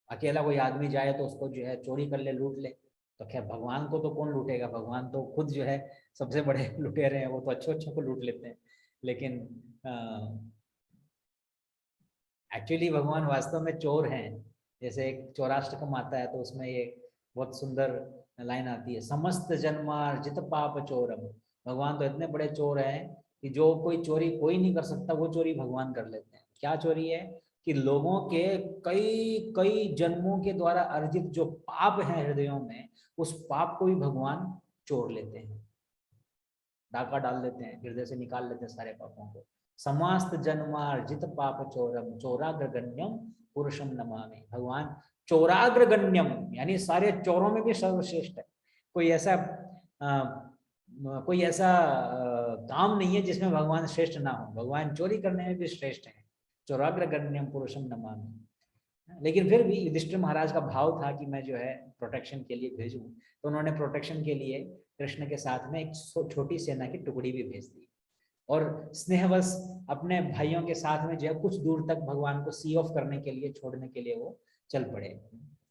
अकेला कोई आदमी जाए तो उसको जो है चोरी कर ले, लूट ले। तो खैर भगवान को तो कौन लूटेगा, भगवान तो खुद जो है सबसे बड़े लुटेरे हैं, वो तो अच्छे अच्छे को लूट लेते हैं। लेकिन एक्चुअली भगवान वास्तव में चोर हैं। जैसे एक चौराष्ट्रकम आता है तो उसमें ये बहुत सुंदर लाइन आती है, समस्त जन्मार्जित पाप चोरम। भगवान तो इतने बड़े चोर हैं कि जो कोई चोरी कोई नहीं कर सकता वो चोरी भगवान कर लेते हैं। क्या चोरी है कि लोगों के कई कई जन्मों के द्वारा अर्जित जो पाप है हृदयों में, उस पाप को भी भगवान चोर लेते हैं, डाका डाल देते हैं, हृदय से निकाल लेते हैं सारे पापों को। समस्त जन्मार्जित पाप चोरम चोराग्रगण्यम पुरुषम नमामि। भगवान चोराग्रगण्यम यानी सारे चोरों में भी सर्वश्रेष्ठ है। कोई ऐसा काम नहीं है जिसमें भगवान श्रेष्ठ ना हो, भगवान चोरी करने में भी श्रेष्ठ है। चोराग्रगण्यम पुरुषम नमामि। लेकिन फिर भी युधिष्ठिर महाराज का भाव था कि मैं जो है प्रोटेक्शन के लिए भेजूं, तो उन्होंने प्रोटेक्शन के लिए कृष्ण के साथ में एक छोटी सेना की टुकड़ी भी भेज दी और स्नेहवश अपने भाइयों के साथ में जो है कुछ दूर तक भगवान को सी ऑफ करने के लिए, छोड़ने के लिए वो चल पड़े।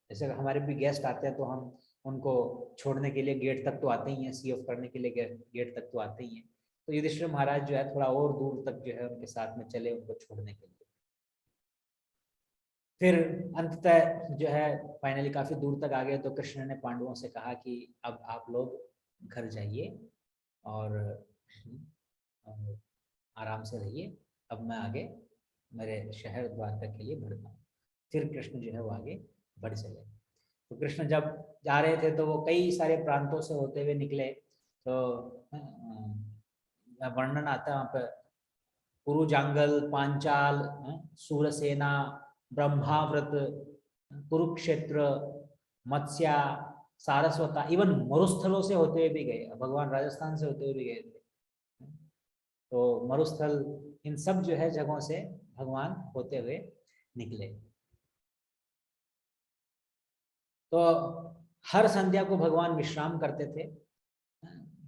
जैसे हमारे भी गेस्ट आते हैं तो हम उनको छोड़ने के लिए गेट तक तो आते ही हैं, सी ऑफ करने के लिए गेट तक तो आते ही हैं। तो युधिष्ठिर महाराज जो है थोड़ा और दूर तक जो है उनके साथ में चले उनको छोड़ने के लिए। फिर अंततः जो है फाइनली काफी दूर तक आ गए तो कृष्ण ने पांडवों से कहा कि अब आप लोग घर जाइए और आराम से रहिए, अब मैं आगे मेरे शहर द्वारका के लिए बढ़ता हूँ। फिर कृष्ण जो है वो आगे बढ़ चले। तो कृष्ण जब जा रहे थे तो वो कई सारे प्रांतों से होते हुए निकले। तो वर्णन आता है वहाँ पर, कुरुजांगल, पांचाल, सूरसेना, ब्रह्माव्रत, कुरुक्षेत्र, मत्स्या, सारस्वता, इवन मरुस्थलों से होते हुए भी गए। भगवान राजस्थान से होते हुए भी गए थे। तो मरुस्थल, इन सब जो है जगहों से भगवान होते हुए निकले। तो हर संध्या को भगवान विश्राम करते थे,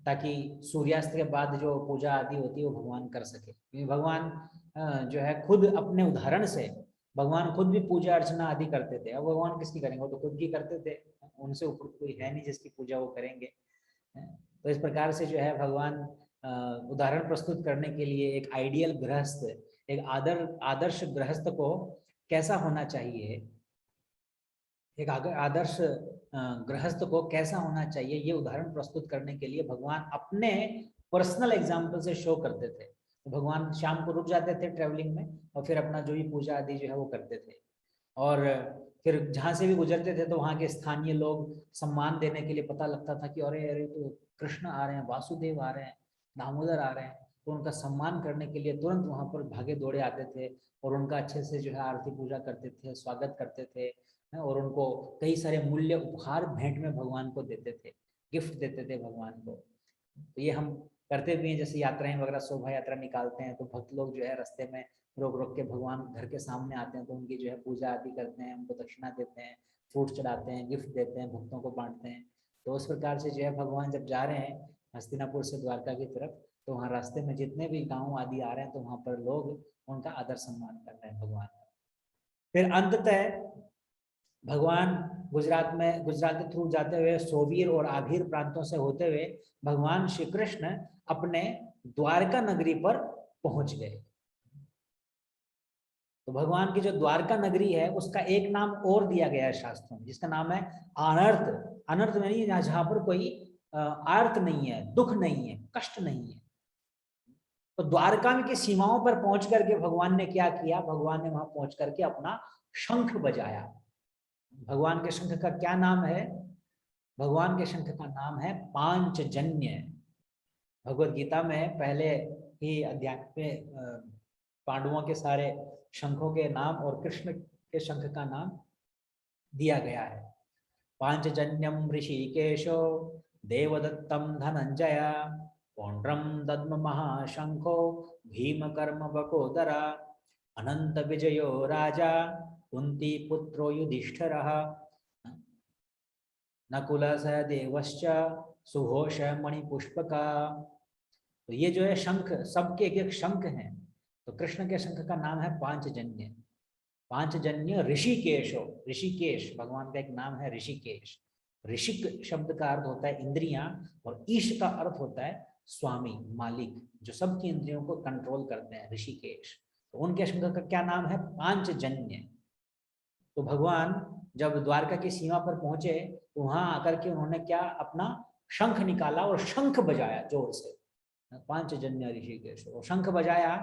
ताकि सूर्यास्त के बाद जो पूजा आदि होती है वो भगवान कर सके। क्योंकि भगवान जो है खुद अपने उदाहरण से, भगवान खुद भी पूजा अर्चना आदि करते थे। अब भगवान किसकी करेंगे, वो तो खुद की करते थे, उनसे ऊपर कोई है नहीं जिसकी पूजा वो करेंगे। तो इस प्रकार से जो है भगवान उदाहरण प्रस्तुत करने के लिए एक आइडियल गृहस्थ, एक आदर्श गृहस्थ को कैसा होना चाहिए, एक आदर्श गृहस्थ को कैसा होना चाहिए, ये उदाहरण प्रस्तुत करने के लिए भगवान अपने पर्सनल एग्जाम्पल से शो करते थे। तो भगवान शाम को रुक जाते थे ट्रेवलिंग में और फिर अपना जो भी पूजा आदि जो है वो करते थे। और फिर जहाँ से भी गुजरते थे तो वहाँ के स्थानीय लोग सम्मान देने के लिए, पता लगता था कि अरे अरे तो कृष्ण आ रहे हैं, वासुदेव आ रहे हैं, दामोदर आ रहे हैं, तो उनका सम्मान करने के लिए तुरंत वहाँ पर भागे दौड़े आते थे और उनका अच्छे से जो है आरती पूजा करते थे, स्वागत करते थे, और उनको कई सारे मूल्य उपहार भेंट में भगवान को देते थे, गिफ्ट देते थे भगवान को। तो ये हम करते भी हैं, जैसे यात्राएं वगैरह, शोभा यात्रा निकालते हैं तो भक्त लोग जो है रास्ते में रोक रोक के भगवान घर के सामने आते हैं, तो उनकी जो है पूजा आदि करते हैं, उनको दक्षिणा देते हैं, फ्रूट चढ़ाते हैं, गिफ्ट देते हैं, भक्तों को बांटते हैं। तो उस प्रकार से जो है भगवान जब जा रहे हैं हस्तिनापुर से द्वारका की तरफ, तो वहाँ रास्ते में जितने भी गाँव आदि आ रहे हैं तो वहाँ पर लोग उनका आदर सम्मान कर रहे हैं भगवान का। फिर अंततः भगवान गुजरात के थ्रू जाते हुए सोवीर और आभीर प्रांतों से होते हुए भगवान श्री कृष्ण अपने द्वारका नगरी पर पहुंच गए। तो भगवान की जो द्वारका नगरी है उसका एक नाम और दिया गया है शास्त्रों में, जिसका नाम है अनर्थ। अनर्थ में नहीं, जहां पर कोई आर्त नहीं है, दुख नहीं है, कष्ट नहीं है। तो द्वारका की सीमाओं पर पहुंच करके भगवान ने क्या किया, भगवान ने वहां पहुंच करके अपना शंख बजाया। भगवान के शंख का क्या नाम है, भगवान के शंख का नाम है पांचजन्य। भगवत गीता में पहले ही अध्याय में पांडवों के सारे शंखों के नाम और कृष्ण के शंख का नाम दिया गया है। पांचजन्यम ऋषिकेशो देवदत्तम धनंजय पौंड्रम दद्म महाशंखो भीम कर्म बकोदरा अनंत विजयो राजा कुंती पुत्रो युधिष्ठिरः नकुल सहदेवश्च सुघोष मणिपुष्पका। तो ये जो है शंख, सबके एक एक शंख हैं। तो कृष्ण के शंख का नाम है पांचजन्य। पांचजन्य ऋषिकेशो, ऋषिकेश भगवान का एक नाम है ऋषिकेश। ऋषिक शब्द का अर्थ होता है इंद्रियां, और ईश का अर्थ होता है स्वामी, मालिक, जो सबकी इंद्रियों को कंट्रोल करते हैं, ऋषिकेश। तो उनके शंख का क्या नाम है, पांचजन्य। तो भगवान जब द्वारका की सीमा पर पहुंचे तो वहां आकर के उन्होंने क्या, अपना शंख निकाला और शंख बजाया जोर से। पांचजन्य ऋषिकेश, और शंख बजाया।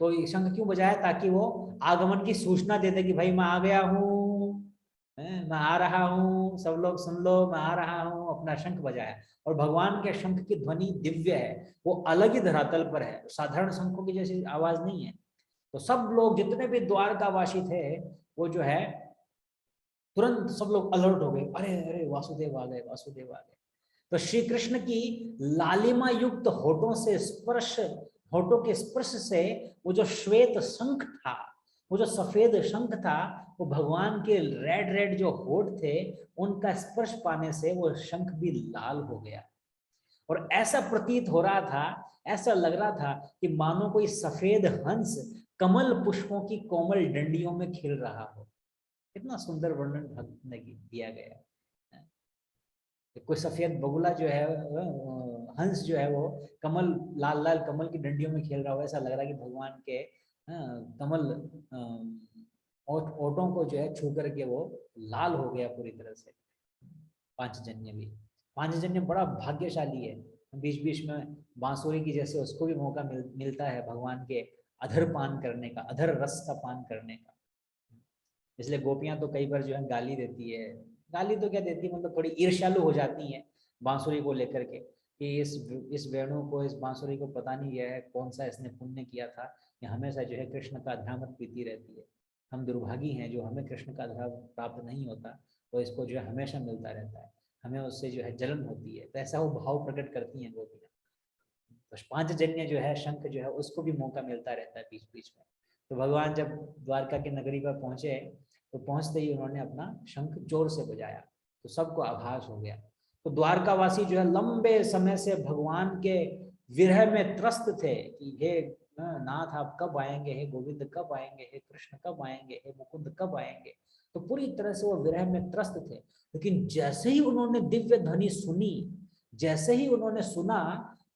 तो ये शंख क्यों बजाया, ताकि वो आगमन की सूचना देते कि भाई मैं आ गया हूँ, मैं आ रहा हूँ, सब लोग सुन लो, मैं आ रहा हूँ। अपना शंख बजाया। और भगवान के शंख की ध्वनि दिव्य है, वो अलग ही धरातल पर है, साधारण शंखों की जैसी आवाज नहीं है। तो सब लोग जितने भी द्वारकावासी थे वो जो है तुरंत सब लोग अलर्ट हो गए, अरे अरे वासुदेव आ गए, वासुदेव आ गए। तो श्री कृष्ण की लालिमा युक्त होठों से स्पर्श, होठों के स्पर्श से वो जो श्वेत शंख था, वो जो सफेद शंख था, वो भगवान के रेड रेड जो होठ थे उनका स्पर्श पाने से वो शंख भी लाल हो गया। और ऐसा प्रतीत हो रहा था, ऐसा लग रहा था कि मानो कोई सफेद हंस कमल पुष्पों की कोमल डंडियों में खिल रहा हो। कितना सुंदर वर्णन भक्त ने दिया गया है। कोई सफेद बगुला जो है, हंस जो है वो कमल, लाल लाल कमल की डंडियों में खेल रहा हो, ऐसा लग रहा है कि भगवान के कमल ओठों को जो है छू करके वो लाल हो गया पूरी तरह से। पांचजन्य भी। पांचजन्य बड़ा भाग्यशाली है, बीच बीच में बांसुरी की जैसे उसको भी मौका मिलता है भगवान के अधर पान करने का, अधर रस का पान करने का। इसलिए गोपियां तो कई बार जो है गाली देती है, गाली तो क्या देती है, मतलब थोड़ी ईर्ष्यालु हो जाती है बांसुरी को लेकर के, कि इस वेणु को, इस बांसुरी को पता नहीं है कौन सा इसने पुण्य किया था, ये हमेशा जो है कृष्ण का अध्यामत पीती रहती है। हम दुर्भागी हैं जो हमें कृष्ण का अध्याम प्राप्त नहीं होता, तो इसको जो है हमेशा मिलता रहता है, हमें उससे जो है जलन होती है। तो ऐसा वो भाव प्रकट करती हैं गोपियां। तो पांचजन्य जो है शंख जो है उसको भी मौका मिलता रहता है बीच बीच में। तो भगवान जब द्वारका की नगरी पर पहुंचे, तो पहुंचते ही उन्होंने अपना शंख जोर से बजाया, तो सबको आभास हो गया। तो द्वारकावासी जो है लंबे समय से भगवान के विरह में त्रस्त थे कि हे नाथ आप कब आएंगे, हे गोविंद कब आएंगे, हे कृष्ण कब आएंगे, हे मुकुंद कब आएंगे। तो पूरी तरह से वो विरह में त्रस्त थे। लेकिन जैसे ही उन्होंने दिव्य ध्वनि सुनी, जैसे ही उन्होंने सुना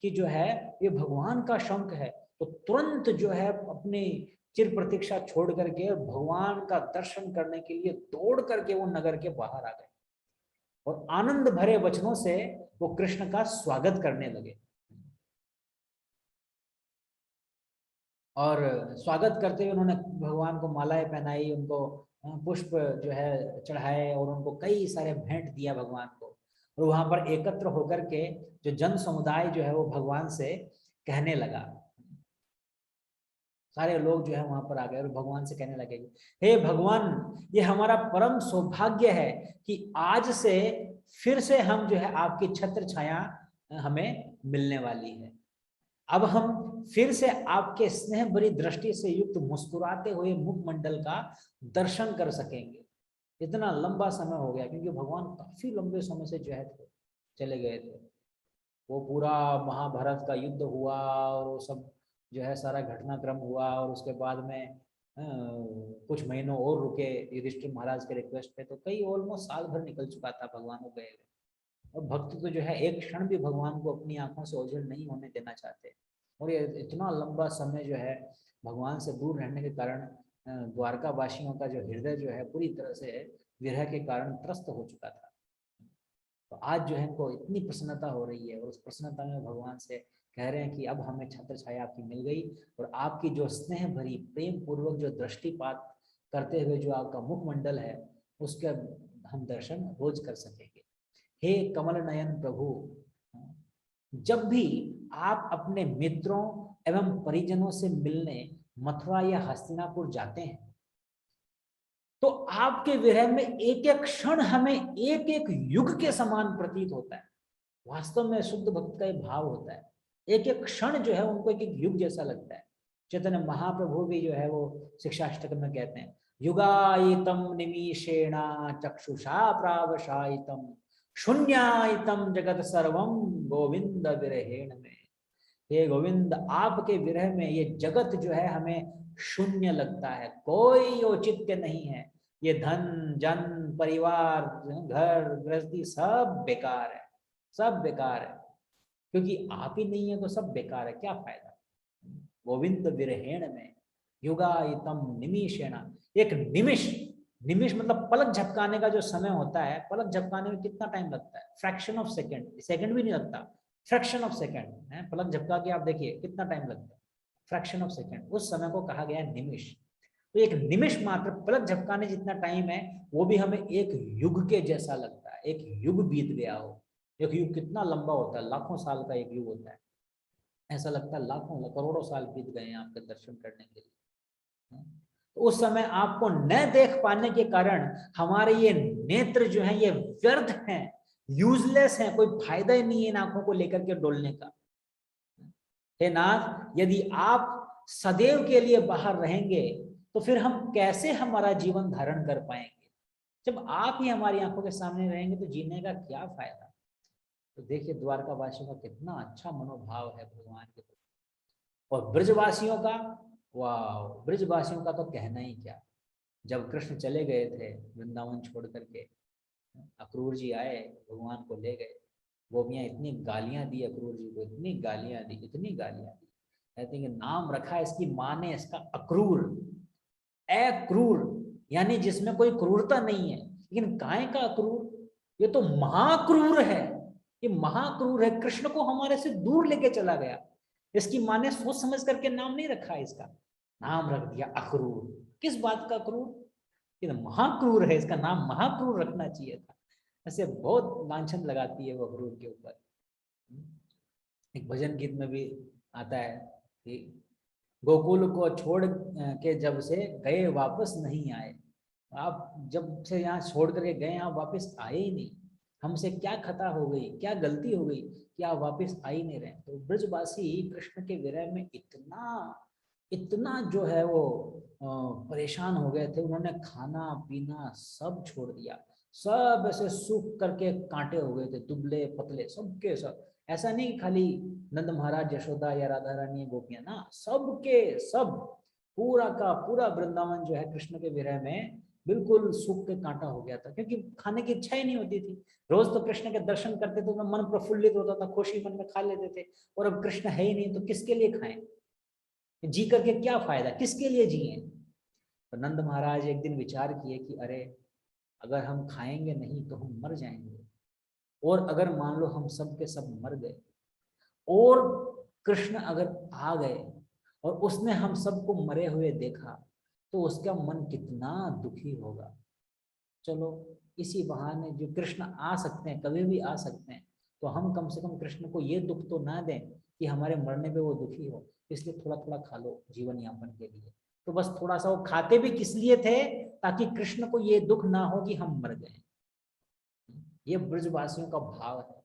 कि जो है ये भगवान का शंख है, तो तुरंत जो है अपनी चिर प्रतीक्षा छोड़ करके भगवान का दर्शन करने के लिए दौड़ करके वो नगर के बाहर आ गए और आनंद भरे वचनों से वो कृष्ण का स्वागत करने लगे। और स्वागत करते हुए उन्होंने भगवान को मालाएं पहनाई, उनको पुष्प जो है चढ़ाए और उनको कई सारे भेंट दिया भगवान को। और वहां पर एकत्र होकर के जो जन समुदाय जो है वो भगवान से कहने लगा, सारे लोग जो है वहां पर आ गए और भगवान से कहने लगे, हे भगवान, ये हमारा परम सौभाग्य है कि आज से फिर से हम जो है आपकी छत्र छाया हमें मिलने वाली है। अब हम फिर से आपके स्नेह भरी दृष्टि से युक्त मुस्कुराते हुए मुखमंडल का दर्शन कर सकेंगे। इतना लंबा समय हो गया, क्योंकि भगवान काफी लंबे समय से जो है चले गए थे। वो पूरा महाभारत का युद्ध हुआ और वो सब जो है सारा घटनाक्रम हुआ, और उसके बाद में कुछ महीनों और रुके युधिष्ठिर महाराज के रिक्वेस्ट पे, तो कई ऑलमोस्ट साल भर निकल चुका था भगवान को गए। और भक्त तो जो है एक क्षण भी भगवान को अपनी आंखों से ओझल नहीं होने देना चाहते, और ये इतना लंबा समय जो है भगवान से दूर रहने के कारण द्वारका वासियों का जो हृदय जो है पूरी तरह से विरह के कारण त्रस्त हो चुका था। तो आज जो है इनको इतनी प्रसन्नता हो रही है, और उस प्रसन्नता में भगवान से कह रहे हैं कि अब हमें छत्र छाया आपकी मिल गई, और आपकी जो स्नेह भरी प्रेम पूर्वक जो दृष्टिपात करते हुए जो आपका मुखमंडल है, उसके हम दर्शन रोज कर सकेंगे। हे कमल नयन प्रभु, जब भी आप अपने मित्रों एवं परिजनों से मिलने मथुरा या हस्तिनापुर जाते हैं, तो आपके विरह में एक एक क्षण हमें एक एक युग के समान प्रतीत होता है। वास्तव में शुद्ध भक्त का ये भाव होता है, एक एक क्षण जो है उनको एक एक युग जैसा लगता है। चैतन्य महाप्रभु भी जो है वो शिक्षाष्टक में कहते हैं, युगायितम निमीषेणा चक्षुषा प्रावशायितम शून्यायितम जगत सर्वम गोविंद विरहेण में। हे गोविंद, आपके विरह में ये जगत जो है हमें शून्य लगता है, कोई औचित्य नहीं है। ये धन जन परिवार घर गृहस्थी सब बेकार है, सब बेकार है, क्योंकि आप ही नहीं है तो सब बेकार है, क्या फायदा। गोविंद विरहेण में युगायतम निमिषेणा, एक निमिष, निमिष मतलब पलक झपकाने का जो समय होता है, पलक झपकाने में कितना टाइम लगता है, फ्रैक्शन ऑफ सेकंड, सेकंड भी नहीं लगता, फ्रैक्शन ऑफ सेकंड है। पलक झपका के आप देखिए कितना टाइम लगता है, फ्रैक्शन ऑफ सेकंड, उस समय को कहा गया है निमिष। तो एक निमिष मात्र पलक झपकाने जितना टाइम है, वो भी हमें एक युग के जैसा लगता है, एक युग बीत गया हो। एक युग कितना लंबा होता है, लाखों साल का एक युग होता है, ऐसा लगता है लाखों करोड़ों साल बीत गए हैं आपके दर्शन करने के लिए। तो उस समय आपको न देख पाने के कारण हमारे ये नेत्र जो हैं ये व्यर्थ हैं, यूजलेस हैं, कोई फायदा ही नहीं है इन आंखों को लेकर के डोलने का। हे नाथ, यदि आप सदैव के लिए बाहर रहेंगे तो फिर हम कैसे हमारा जीवन धारण कर पाएंगे। जब आप ही हमारी आंखों के सामने रहेंगे तो जीने का क्या फायदा। तो देखिए द्वारका वासियों का कितना अच्छा मनोभाव है भगवान के प्रति, और ब्रजवासियों का, वाह, ब्रजवासियों का तो कहना ही क्या। जब कृष्ण चले गए थे वृंदावन छोड़ करके, अक्रूर जी आए भगवान को ले गए, गोपियां इतनी गालियां दी अक्रूर जी को, इतनी गालियां दी, इतनी गालियां दी, कहते हैं कि नाम रखा इसकी माँ ने इसका अक्रूर, अक्रूर यानी जिसमें कोई क्रूरता नहीं है। लेकिन काय का अक्रूर, ये तो महाक्रूर है। ये महाक्रूर है, कृष्ण को हमारे से दूर लेके चला गया। इसकी माँ ने सोच समझ करके नाम नहीं रखा, इसका नाम रख दिया अक्रूर। किस बात का क्रूर? ये तो महाक्रूर है, इसका नाम महाक्रूर रखना चाहिए था। ऐसे बहुत लांछन लगाती है वो अक्रूर के ऊपर। एक भजन गीत में भी आता है कि गोकुल को छोड़ के जब से गए वापस नहीं आए। आप जब से यहाँ छोड़ करके गए आप वापस आए ही नहीं। हमसे क्या खता हो गई, क्या गलती हो गई कि आप वापस आ ही नहीं रहे। तो ब्रजवासी कृष्ण के विरह में इतना इतना जो है वो परेशान हो गए थे, उन्होंने खाना पीना सब छोड़ दिया। सब ऐसे सूख करके कांटे हो गए थे, दुबले पतले सबके सब। ऐसा नहीं खाली नंद महाराज, यशोदा या राधा रानी, गोपियां ना, सबके सब, पूरा का पूरा वृंदावन जो है कृष्ण के विरह में बिल्कुल सूख के कांटा हो गया था, क्योंकि खाने की इच्छा ही नहीं होती थी। रोज तो कृष्ण के दर्शन करते थे तो मन प्रफुल्लित होता था, खुशी मन में खा लेते थे। और अब कृष्ण है ही नहीं तो किसके लिए खाएं? जी करके क्या फायदा, किसके लिए जिए? तो नंद महाराज एक दिन विचार किए कि अरे, अगर हम खाएंगे नहीं तो हम मर जाएंगे। और अगर मान लो हम सब के सब मर गए और कृष्ण अगर आ गए और उसने हम सबको मरे हुए देखा तो उसका मन कितना दुखी होगा। चलो इसी बहाने जो कृष्ण आ सकते हैं, कभी भी आ सकते हैं, तो हम कम से कम कृष्ण को ये दुख तो ना दें कि हमारे मरने पे वो दुखी हो। इसलिए थोड़ा थोड़ा खा लो जीवन यापन के लिए। तो बस थोड़ा सा वो खाते भी किस लिए थे? ताकि कृष्ण को ये दुख ना हो कि हम मर गए। ये ब्रजवासियों का भाव है,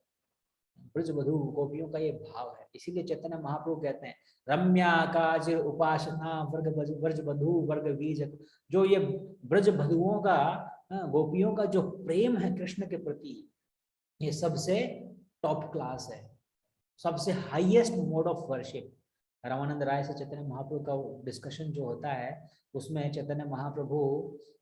ब्रजवधु गोपियों का ये भाव है। इसीलिए चैतन्य महाप्रभु कहते हैं रम्या काजिर उपासना वर्ग ब्रजवधु वर्ग बीज। जो ये ब्रजवधुओं का, गोपियों का जो प्रेम है कृष्ण के प्रति, ये सबसे टॉप क्लास है, सबसे highest mode of worship. Ramananda Rai से चैतन्य महाप्रभु का डिस्कशन जो होता है, उसमें चैतन्य महाप्रभु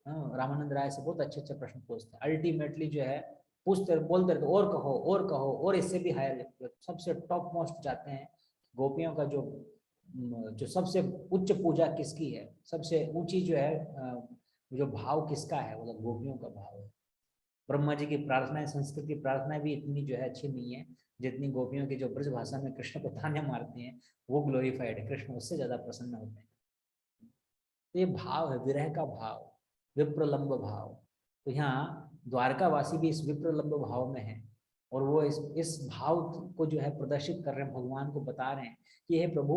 रामानंद राय से बहुत अच्छे अच्छे प्रश्न पूछते हैं। अल्टीमेटली जो है पूछते बोलते रहते और कहो और कहो, और इससे भी हायर सबसे टॉप मोस्ट जाते हैं। गोपियों का जो जो सबसे उच्च पूजा किसकी है, सबसे ऊंची जो है जो भाव किसका है, वो मतलब गोपियों का भाव है। ब्रह्मा जी की प्रार्थनाएं, संस्कृत की प्रार्थनाएं भी इतनी जो है अच्छी नहीं है जितनी गोपियों की जो ब्रज भाषा में कृष्ण को ताने मारती हैं, वो ग्लोरीफाइड है। कृष्ण उससे ज्यादा प्रसन्न होते हैं। तो ये भाव है, विरह का भाव, विप्रलंब भाव। तो यहाँ द्वारकावासी भी इस विप्रलंब भाव में है, और वो इस भाव को जो है प्रदर्शित कर रहे हैं, भगवान को बता रहे हैं कि हे प्रभु,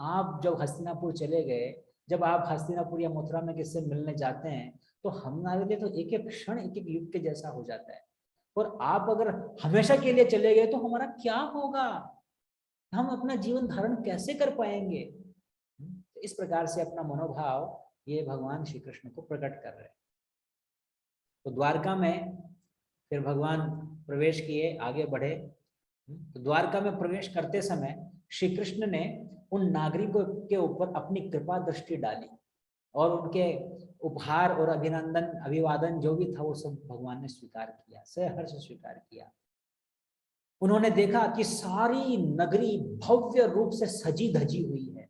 आप जब हस्तिनापुर चले गए, जब आप हस्तिनापुर या मथुरा में किससे मिलने जाते हैं, तो हमारे लिए तो एक एक क्षण एक एक युग के जैसा हो जाता है। और आप अगर हमेशा के लिए चले गए तो हमारा क्या होगा, हम अपना जीवन धारण कैसे कर पाएंगे? इस प्रकार से अपना मनोभाव ये भगवान श्री कृष्ण को प्रकट कर रहे हैं। तो द्वारका में फिर भगवान प्रवेश किए, आगे बढ़े। तो द्वारका में प्रवेश करते समय श्री कृष्ण ने उन नागरिकों के ऊपर अपनी कृपा दृष्टि डाली, और उनके उपहार और अभिनंदन अभिवादन जो भी था वो सब भगवान ने स्वीकार किया, सहर्ष स्वीकार किया। उन्होंने देखा कि सारी नगरी भव्य रूप से सजी धजी हुई है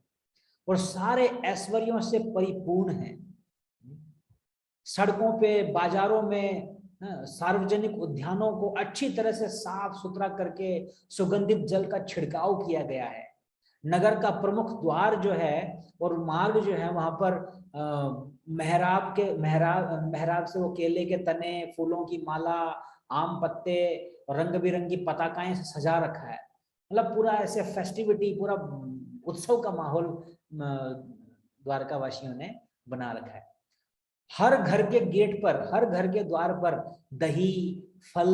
और सारे ऐश्वर्यों से परिपूर्ण है। सड़कों पे, बाजारों में, सार्वजनिक उद्यानों को अच्छी तरह से साफ सुथरा करके सुगंधित जल का छिड़काव किया गया है। नगर का प्रमुख द्वार जो है और मार्ग जो है, वहां पर मेहराब से वो केले के तने, फूलों की माला, आम पत्ते और रंग बिरंगी पताकाएं से सजा रखा है। मतलब पूरा ऐसे फेस्टिविटी, पूरा उत्सव का माहौल द्वारका वासियों ने बना रखा है। हर घर के गेट पर, हर घर के द्वार पर दही, फल,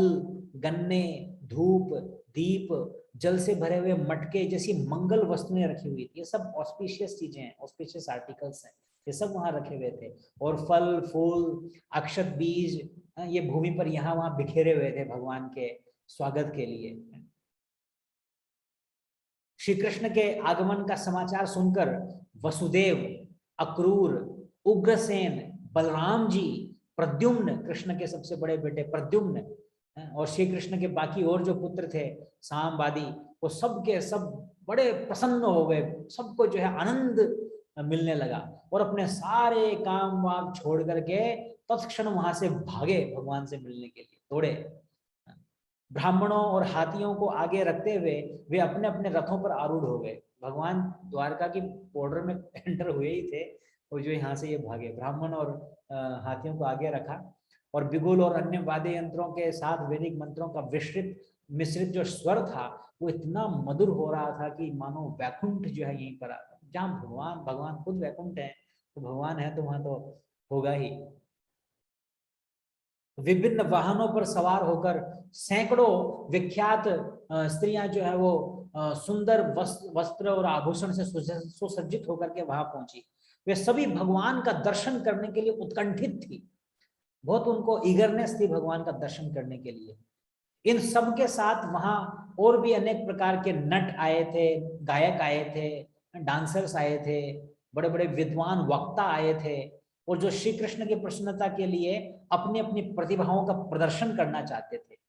गन्ने, धूप, दीप, जल से भरे हुए मटके जैसी मंगल वस्तुएं रखी हुई थी। ये सब ऑस्पिशियस चीजें हैं, ऑस्पिशियस आर्टिकल्स हैं, ये सब वहां रखे हुए थे। और फल फूल, अक्षत बीज, ये भूमि पर यहाँ वहां बिखेरे हुए थे भगवान के स्वागत के लिए। श्री कृष्ण के आगमन का समाचार सुनकर वसुदेव, अक्रूर, उग्रसेन, बलराम जी, प्रद्युम्न, कृष्ण के सबसे बड़े बेटे प्रद्युम्न, और श्री कृष्ण के बाकी और जो पुत्र थे सांबादी, वो सब के सब बड़े प्रसन्न हो गए। सबको जो है आनंद मिलने लगा और अपने सारे काम वाम छोड़ करके तत्क्षण वहां से भागे भगवान से मिलने के लिए, दौड़े। ब्राह्मणों और हाथियों को आगे रखते हुए वे अपने अपने रथों पर आरूढ़ हो गए। भगवान द्वारका की बॉर्डर में एंटर हुए ही थे और जो यहाँ से ये भागे, ब्राह्मण और हाथियों को आगे रखा और बिगुल और अन्य वाद्य यंत्रों के साथ वैदिक मंत्रों का मिश्रित जो स्वर था वो इतना मधुर हो रहा था कि मानो वैकुंठ जो है यहीं पर आता। जहाँ भगवान भगवान खुद वैकुंठ है, तो भगवान है तो वहां तो होगा ही। विभिन्न वाहनों पर सवार होकर सैकड़ों विख्यात स्त्रियां जो है वो सुंदर वस्त्र और आभूषण से सुसज्जित होकर के वहां पहुंची। वे सभी भगवान का दर्शन करने के लिए उत्कंठित थी, बहुत उनको ईगरनेस थी भगवान का दर्शन करने के लिए। इन सब के साथ वहां और भी अनेक प्रकार के नट आए थे, गायक आए थे, डांसर्स आए थे, बड़े बड़े विद्वान वक्ता आए थे और जो श्री कृष्ण की प्रसन्नता के लिए अपनी अपनी प्रतिभाओं का प्रदर्शन करना चाहते थे।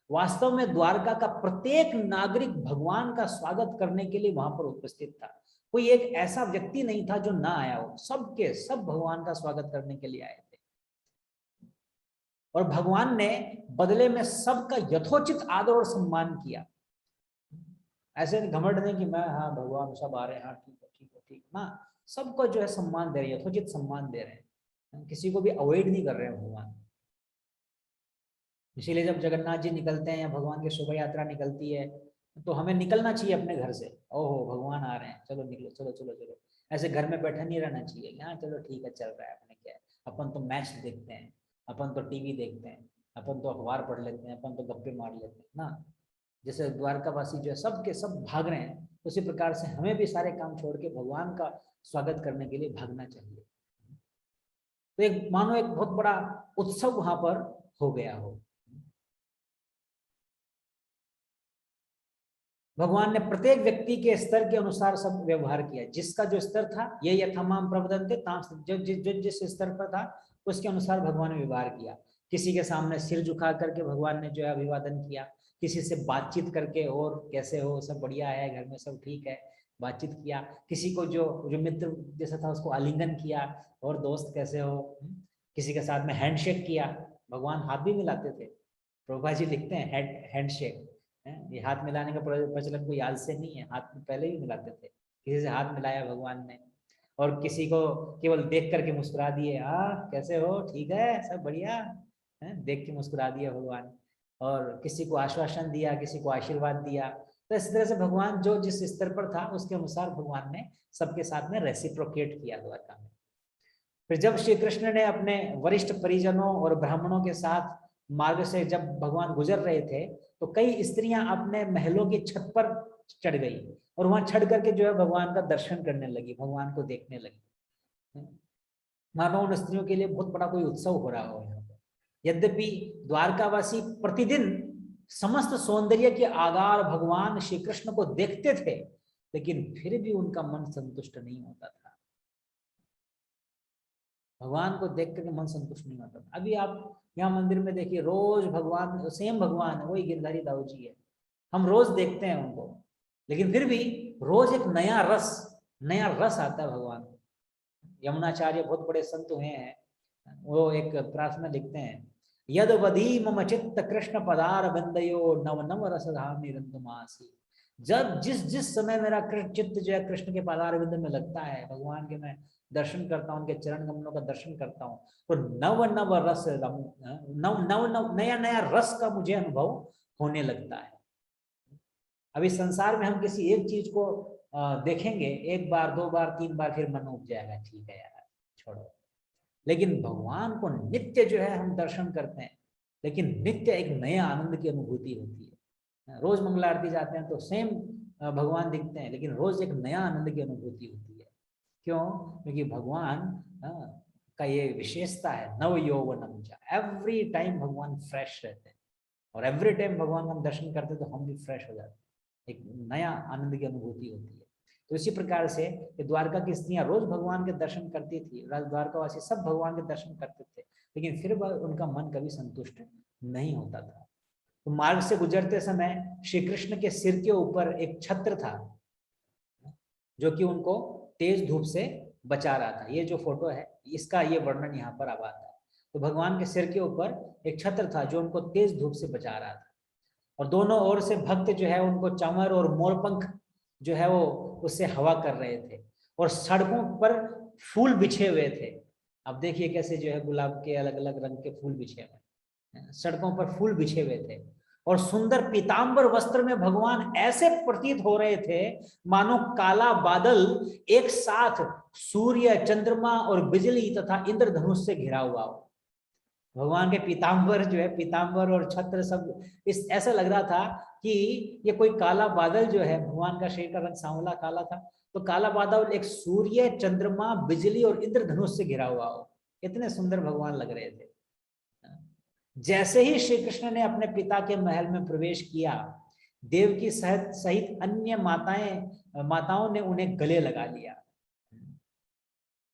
वास्तव में द्वारका का प्रत्येक नागरिक भगवान का स्वागत करने के लिए वहां पर उपस्थित था। कोई एक ऐसा व्यक्ति नहीं था जो ना आया हो, सबके सब भगवान का स्वागत करने के लिए आए थे। और भगवान ने बदले में सबका यथोचित आदर और सम्मान किया। ऐसे घमंड नहीं कि मैं, हाँ भगवान सब आ रहे हैं, हाँ ठीक है ठीक है ठीक ना, सबको जो है सम्मान दे रहे हैं, यथोचित सम्मान दे रहे हैं, किसी को भी अवॉइड नहीं कर रहे हैं भगवान। इसीलिए जब जगन्नाथ जी निकलते हैं या भगवान की शोभा यात्रा निकलती है तो हमें निकलना चाहिए अपने घर से, ओहो भगवान आ रहे हैं, चलो निकलो, चलो चलो चलो। ऐसे घर में बैठा नहीं रहना चाहिए, हाँ चलो ठीक है चल रहा है, अपने क्या है, अपन तो मैच देखते हैं, अपन तो टीवी देखते हैं, अपन तो अखबार पढ़ लेते हैं, अपन तो गप्पे मार लेते हैं ना। जैसे द्वारकावासी जो है सब के सब भाग रहे हैं, उसी प्रकार से हमें भी सारे काम छोड़ के भगवान का स्वागत करने के लिए भागना चाहिए। तो एक मानो एक बहुत बड़ा उत्सव वहां पर हो गया हो। भगवान ने प्रत्येक व्यक्ति के स्तर के अनुसार सब व्यवहार किया, जिसका जो स्तर था ये यथामाम प्रवदन्ते ताम, जो जिस स्तर पर था उसके अनुसार भगवान ने व्यवहार किया। किसी के सामने सिर झुका करके भगवान ने जो है अभिवादन किया, किसी से बातचीत करके और कैसे हो, सब बढ़िया है, घर में सब ठीक है, बातचीत किया। किसी को जो जो मित्र जैसा था उसको आलिंगन किया, और दोस्त कैसे हो। किसी के साथ में हैंडशेक किया, भगवान हाथ भी मिलाते थे, प्रभुपा जी लिखते हैं हैंडशेक, ये हाथ मिलाने का प्रचलन कोई आज से नहीं है, हाथ पहले भी मिलाते थे। किसी से हाथ मिलाया भगवान ने, और किसी को केवल देख करके मुस्कुरा दिए, हाँ कैसे हो, ठीक है सब बढ़िया है, देख के मुस्कुरा दिया भगवान। और किसी को आश्वासन दिया, किसी को आशीर्वाद दिया। तो इस तरह से भगवान जो जिस स्तर पर था उसके अनुसार भगवान ने सबके साथ में रेसिप्रोकेट किया द्वारका में। फिर जब श्री कृष्ण ने अपने वरिष्ठ परिजनों और ब्राह्मणों के साथ मार्ग से जब भगवान गुजर रहे थे तो कई स्त्रियां अपने महलों की छत पर चढ़ गई और वहां चढ़ करके जो है भगवान का दर्शन करने लगी, भगवान को देखने लगी। मानो उन स्त्रियों के लिए बहुत बड़ा कोई उत्सव हो रहा हो यहाँ पर। यद्यपि द्वारकावासी प्रतिदिन समस्त सौंदर्य के आगार भगवान श्री कृष्ण को देखते थे, लेकिन फिर भी उनका मन संतुष्ट नहीं होता था। भगवान को देख करके मन संतुष्ट नहीं होता। अभी आप यहाँ मंदिर में देखिए, रोज भगवान सेम भगवान है, वही गिरधारी दाऊ जी है, हम रोज देखते हैं उनको, लेकिन फिर भी रोज एक नया रस आता है भगवान। यमुनाचार्य बहुत बड़े संत हुए हैं, वो एक प्रार्थना लिखते हैं, यद वधी मम चित्त कृष्ण पदार बंदयो नव नव रसधाम निरंतमासी। जब जिस जिस समय मेरा चित्त जो है कृष्ण के पदार बिंद में लगता है, भगवान के मैं दर्शन करता हूँ, उनके चरण कमलों का दर्शन करता हूँ, तो नव नव रस नव नव नव नया नया रस का मुझे अनुभव होने लगता है। अभी संसार में हम किसी एक चीज को देखेंगे एक बार दो बार तीन बार, फिर मन उब जाएगा, ठीक है यार छोड़ो। लेकिन भगवान को नित्य जो है हम दर्शन करते हैं, लेकिन नित्य एक नए आनंद की अनुभूति होती है। रोज मंगला आरती जाते हैं तो सेम भगवान दिखते हैं, लेकिन रोज एक नया आनंद की अनुभूति होती है। क्यों? क्योंकि भगवान का ये विशेषता है, नव यौवनम, एवरी टाइम भगवान फ्रेश रहते हैं, और एवरी टाइम भगवान का हम दर्शन करते हैं तो हम भी फ्रेश हो जाते हैं, एक नया आनंद की अनुभूति होती है। तो इसी प्रकार से द्वारका की स्त्रियां रोज भगवान के दर्शन करती थी, द्वारकावासी सब भगवान के दर्शन करते थे, लेकिन फिर उनका मन कभी संतुष्ट नहीं होता था। तो मार्ग से गुजरते समय श्री कृष्ण के सिर के ऊपर एक छत्र था जो कि उनको तेज धूप से बचा रहा था। ये जो फोटो है इसका ये वर्णन यहाँ पर अब आता है। तो भगवान के सिर के ऊपर एक छत्र था जो उनको तेज धूप से बचा रहा था। और दोनों ओर से भक्त जो है उनको चंवर और मोरपंख जो है वो उससे हवा कर रहे थे, और सड़कों पर फूल बिछे हुए थे। अब देखिए कैसे जो है गुलाब के अलग अलग रंग के फूल बिछे हुए, सड़कों पर फूल बिछे हुए थे, और सुंदर पीतांबर वस्त्र में भगवान ऐसे प्रतीत हो रहे थे मानो काला बादल एक साथ सूर्य, चंद्रमा और बिजली तथा इंद्रधनुष से घिरा हुआ हो। भगवान के पीतांबर जो है, पीतांबर और छत्र सब इस ऐसा लग रहा था कि ये कोई काला बादल जो है, भगवान का शरीर का रंग सांवला काला था, तो काला बादल एक सूर्य, चंद्रमा, बिजली और इंद्रधनुष से घिरा हुआ हो। इतने सुंदर भगवान लग रहे थे। जैसे ही श्री कृष्ण ने अपने पिता के महल में प्रवेश किया, देवकी सहित अन्य माताओं ने उन्हें गले लगा लिया।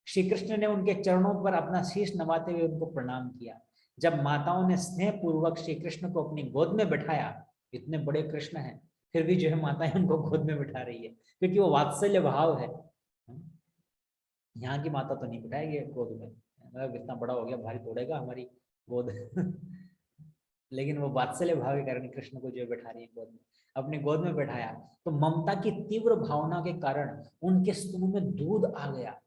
श्री कृष्ण ने उनके चरणों पर अपना शीश नवाते हुए उनको प्रणाम किया। जब माताओं ने स्नेह पूर्वक श्री कृष्ण को अपनी गोद में बैठाया, इतने बड़े कृष्ण हैं फिर भी जो है माताएं उनको गोद में बैठा रही है, क्योंकि वो वात्सल्य भाव है। यहाँ की माता तो नहीं बैठाएगी गोद में, मतलब इतना बड़ा हो गया, भारी तोड़ेगा हमारी गोद लेकिन वो वात्सल्य भाव के कारण कृष्ण को जो बैठा रही है गोद में, अपने गोद में बैठाया। तो ममता की तीव्र भावना के कारण उनके स्तनों में दूध आ गया।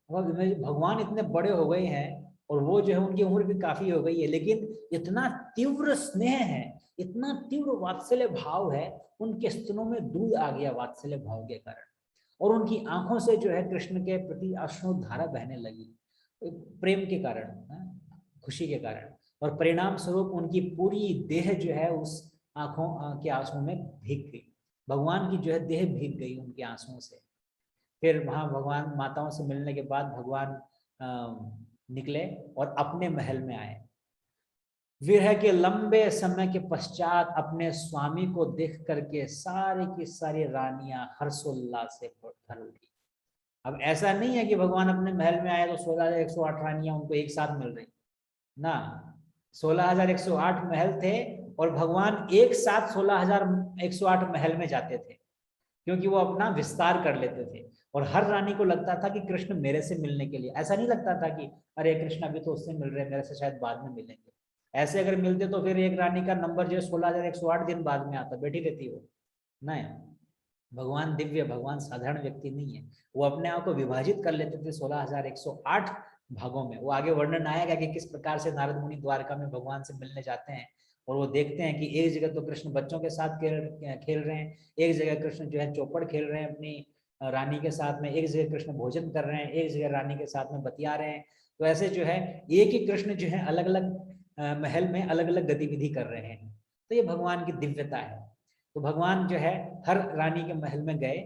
भगवान इतने बड़े हो गए हैं और वो जो है उनकी उम्र भी काफी हो गई है, लेकिन इतना तीव्र स्नेह है, इतना तीव्र वात्सल्य भाव है, उनके स्तनों में दूध आ गया वात्सल्य भाव के कारण, और उनकी आंखों से जो है कृष्ण के प्रति अश्रु धारा बहने लगी प्रेम के कारण, खुशी के कारण, और परिणाम स्वरूप उनकी पूरी देह जो है उस आंखों के आंसुओं में भीग गई। भगवान की जो है देह भीग गई उनके आंसुओं से। फिर वहां भगवान माताओं से मिलने के बाद भगवान निकले और अपने महल में आए। विरह के लंबे समय के पश्चात अपने स्वामी को देख करके सारी की सारी रानियां हर्षोल्लास से भर उठी। अब ऐसा नहीं है कि भगवान अपने महल में आए तो 16,108 रानियां उनको एक साथ मिल रही ना। 16,108 महल थे और भगवान एक साथ 16,108 महल में जाते थे, क्योंकि वो अपना विस्तार कर लेते थे। और हर रानी को लगता था कि कृष्ण मेरे से मिलने के लिए, ऐसा नहीं लगता था कि अरे कृष्ण अभी तो उससे मिल रहे हैं, मेरे से शायद बाद में मिलेंगे। ऐसे अगर मिलते तो फिर एक रानी का नंबर जो है 16,108 दिन बाद में आता, बैठी रहती वो नहीं। भगवान दिव्य, भगवान साधारण व्यक्ति नहीं है, वो अपने आप को विभाजित कर लेते थे 16,108 भागों में। वो आगे वर्णन आएगा कि किस प्रकार से नारद मुनि द्वारका में भगवान से मिलने जाते हैं और वो देखते हैं कि एक जगह तो कृष्ण बच्चों के साथ खेल रहे हैं, एक जगह कृष्ण जो है चौपड़ खेल रहे हैं अपनी रानी के साथ में, एक जगह कृष्ण भोजन कर रहे हैं, एक जगह रानी के साथ में बतिया रहे हैं। तो ऐसे जो है एक ही कृष्ण जो है अलग अलग महल में अलग अलग गतिविधि कर रहे हैं। तो ये भगवान की दिव्यता है। तो भगवान जो है हर रानी के महल में गए,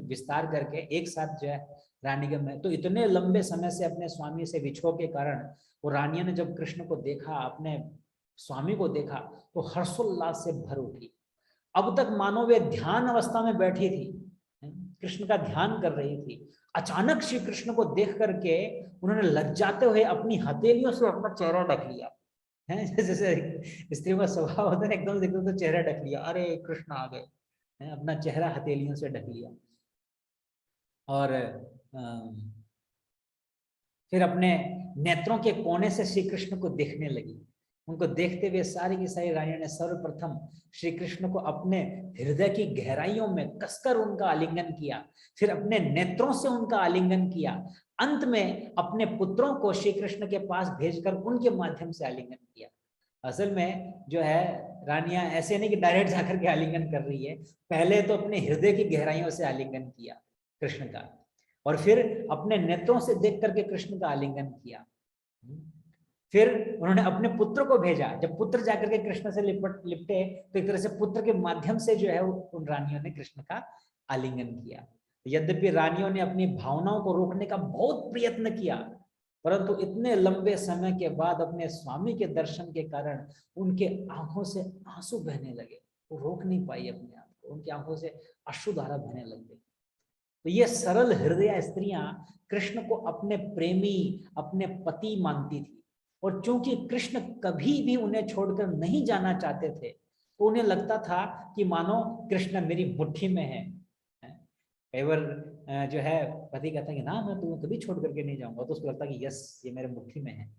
विस्तार करके एक साथ जो है रानी के महल। तो इतने लंबे समय से अपने स्वामी से विछोह के कारण वो रानियों ने जब कृष्ण को देखा, अपने स्वामी को देखा, तो हर्षोल्लास से भर उठी। अब तक मानो वे ध्यान अवस्था में बैठी थी, कृष्ण का ध्यान कर रही थी। अचानक श्री कृष्ण को देख करके उन्होंने लज्जाते हुए अपनी हथेलियों से अपना चेहरा ढक लिया है। जैसे स्त्री का स्वभाव होता है, एकदम से एकदम तो चेहरा ढक लिया, अरे कृष्ण आ गए, अपना चेहरा हथेलियों से ढक लिया। और फिर अपने नेत्रों के कोने से श्री कृष्ण को देखने लगी। उनको देखते हुए सारी की सारी रानियों ने सर्वप्रथम श्री कृष्ण को अपने हृदय की गहराइयों में कसकर उनका आलिंगन किया, फिर अपने नेत्रों से उनका आलिंगन किया, अंत में अपने पुत्रों को श्री कृष्ण के पास भेजकर उनके माध्यम से आलिंगन किया। असल में जो है रानियां ऐसे नहीं कि डायरेक्ट जाकर के आलिंगन कर रही है, पहले तो अपने हृदय की गहराइयों से आलिंगन किया कृष्ण का, और फिर अपने नेत्रों से देख करके कृष्ण का आलिंगन किया। फिर उन्होंने अपने पुत्र को भेजा, जब पुत्र जाकर के कृष्ण से लिपटे तो एक तरह से पुत्र के माध्यम से जो है उन रानियों ने कृष्ण का आलिंगन किया। यद्यपि रानियों ने अपनी भावनाओं को रोकने का बहुत प्रयत्न किया, परंतु इतने लंबे समय के बाद अपने स्वामी के दर्शन के कारण उनके आंखों से आंसू बहने लगे। वो रोक नहीं पाई अपने आप को, उनकी आंखों से अश्रुधारा बहने लग गई। तो ये सरल हृदय स्त्रियां कृष्ण को अपने प्रेमी, अपने पति मानती थी, और चूंकि कृष्ण कभी भी उन्हें छोड़कर नहीं जाना चाहते थे, तो उन्हें लगता था कि मानो कृष्ण मेरी मुट्ठी में है। कई बार जो है पति कहता है कि ना मैं तुम्हें कभी छोड़ करके नहीं जाऊंगा, तो उसको लगता है कि यस ये मेरे मुट्ठी में है।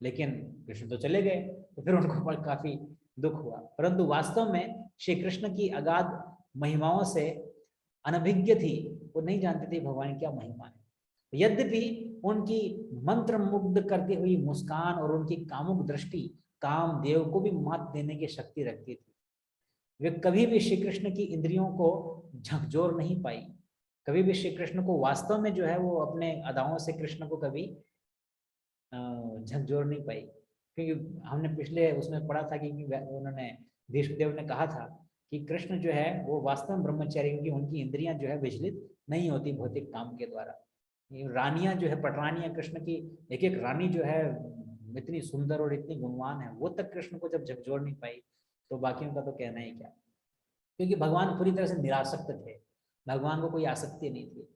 लेकिन कृष्ण तो चले गए, तो फिर उनको काफी दुख हुआ, परंतु वास्तव में श्री कृष्ण की अगाध महिमाओं से अनभिज्ञ थी, वो नहीं जानते थे भगवान की क्या महिमा है। यद्यपि उनकी मंत्र मुग्ध करती हुई मुस्कान और उनकी कामुक दृष्टि काम देव को भी मात देने की शक्ति रखती थी, वे कभी भी श्री कृष्ण की इंद्रियों को झकझोर नहीं पाई। कभी भी श्री कृष्ण को वास्तव में जो है वो अपने अदाओं से कृष्ण को कभी झकझोर नहीं पाई। क्योंकि हमने पिछले उसमें पढ़ा था कि उन्होंने भीष्मदेव ने कहा था कि कृष्ण जो है वो वास्तव में ब्रह्मचारी, क्योंकि उनकी इंद्रियां जो है विचलित नहीं होती भौतिक काम के द्वारा। ये रानियां जो है, पटरानियां कृष्ण की, एक एक रानी जो है इतनी सुंदर और इतनी गुणवान है, वो तक कृष्ण को जब झकझोर नहीं पाई, तो बाकियों का तो कहना ही क्या। क्योंकि भगवान पूरी तरह से निरासक्त थे, भगवान को कोई आसक्ति नहीं थी।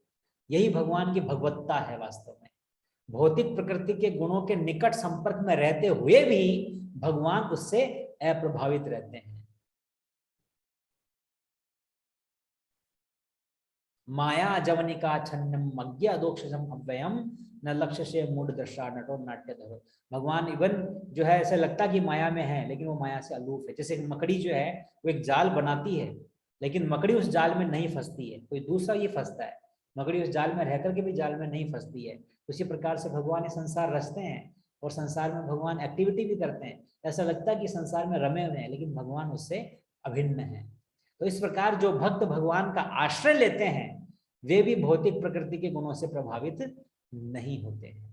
यही भगवान की भगवत्ता है वास्तव में। भौतिक प्रकृति के गुणों के निकट संपर्क में रहते हुए भी भगवान उससे अप्रभावित रहते हैं। माया जवनिका छन्नम मज्ञा दोक्षम अव्ययम न लक्ष्य से मूड दृष्टा नटो नाट्य धरो। भगवान इवन जो है ऐसा लगता कि माया में है, लेकिन वो माया से अलूफ है। जैसे मकड़ी जो है वो एक जाल बनाती है, लेकिन मकड़ी उस जाल में नहीं फंसती है, कोई दूसरा ये फंसता है। मकड़ी उस जाल में रह करके भी जाल में नहीं फंसती है। उसी प्रकार से भगवान ये संसार रचते हैं और संसार में भगवान एक्टिविटी भी करते हैं। ऐसा लगता है कि संसार में रमे हुए हैं, लेकिन भगवान उससे अभिन्न है। तो इस प्रकार जो भक्त भगवान का आश्रय लेते हैं वे भी भौतिक प्रकृति के गुणों से प्रभावित नहीं होते हैं।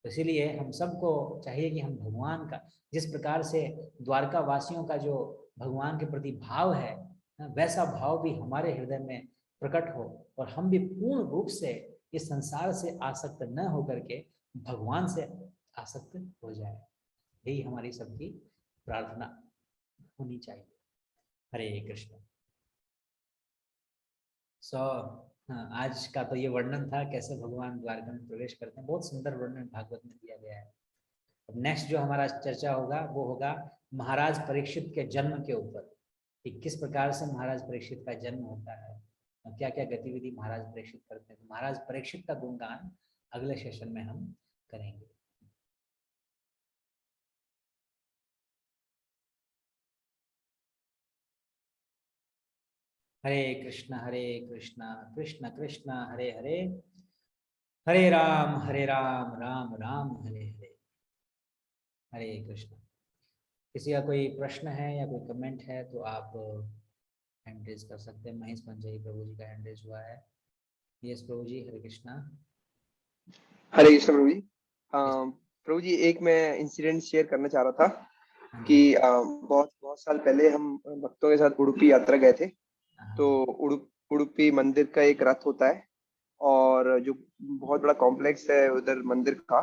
तो इसीलिए हम सबको चाहिए कि हम भगवान का, जिस प्रकार से द्वारका वासियों का जो भगवान के प्रति भाव है, वैसा भाव भी हमारे हृदय में प्रकट हो और हम भी पूर्ण रूप से इस संसार से आसक्त न होकर के भगवान से आसक्त हो जाए। यही हमारी सबकी प्रार्थना होनी चाहिए। हरे कृष्ण। आज का तो ये वर्णन था कैसे भगवान द्वारका में प्रवेश करते हैं। बहुत सुंदर वर्णन भागवत में दिया गया है। अब नेक्स्ट जो हमारा चर्चा होगा वो होगा महाराज परीक्षित के जन्म के ऊपर, कि किस प्रकार से महाराज परीक्षित का जन्म होता है और क्या क्या गतिविधि महाराज परीक्षित करते हैं। महाराज परीक्षित का गुणगान अगले सेशन में हम करेंगे। हरे कृष्ण कृष्ण कृष्ण हरे हरे, हरे राम राम राम हरे हरे। हरे कृष्ण। किसी का कोई प्रश्न है या कोई कमेंट है तो आप हैंड रेज कर सकते हैं। महेश पंजाई प्रभु जी का हैंड रेज हुआ है। यस प्रभु जी, हरे कृष्णा। हरे कृष्ण प्रभु जी। प्रभु जी, एक मैं इंसिडेंट शेयर करना चाह रहा था कि बहुत बहुत साल पहले हम भक्तों के साथ उडुपी यात्रा गए थे। तो उडुपी मंदिर का एक रथ होता है और जो बहुत बड़ा कॉम्प्लेक्स है उधर मंदिर का,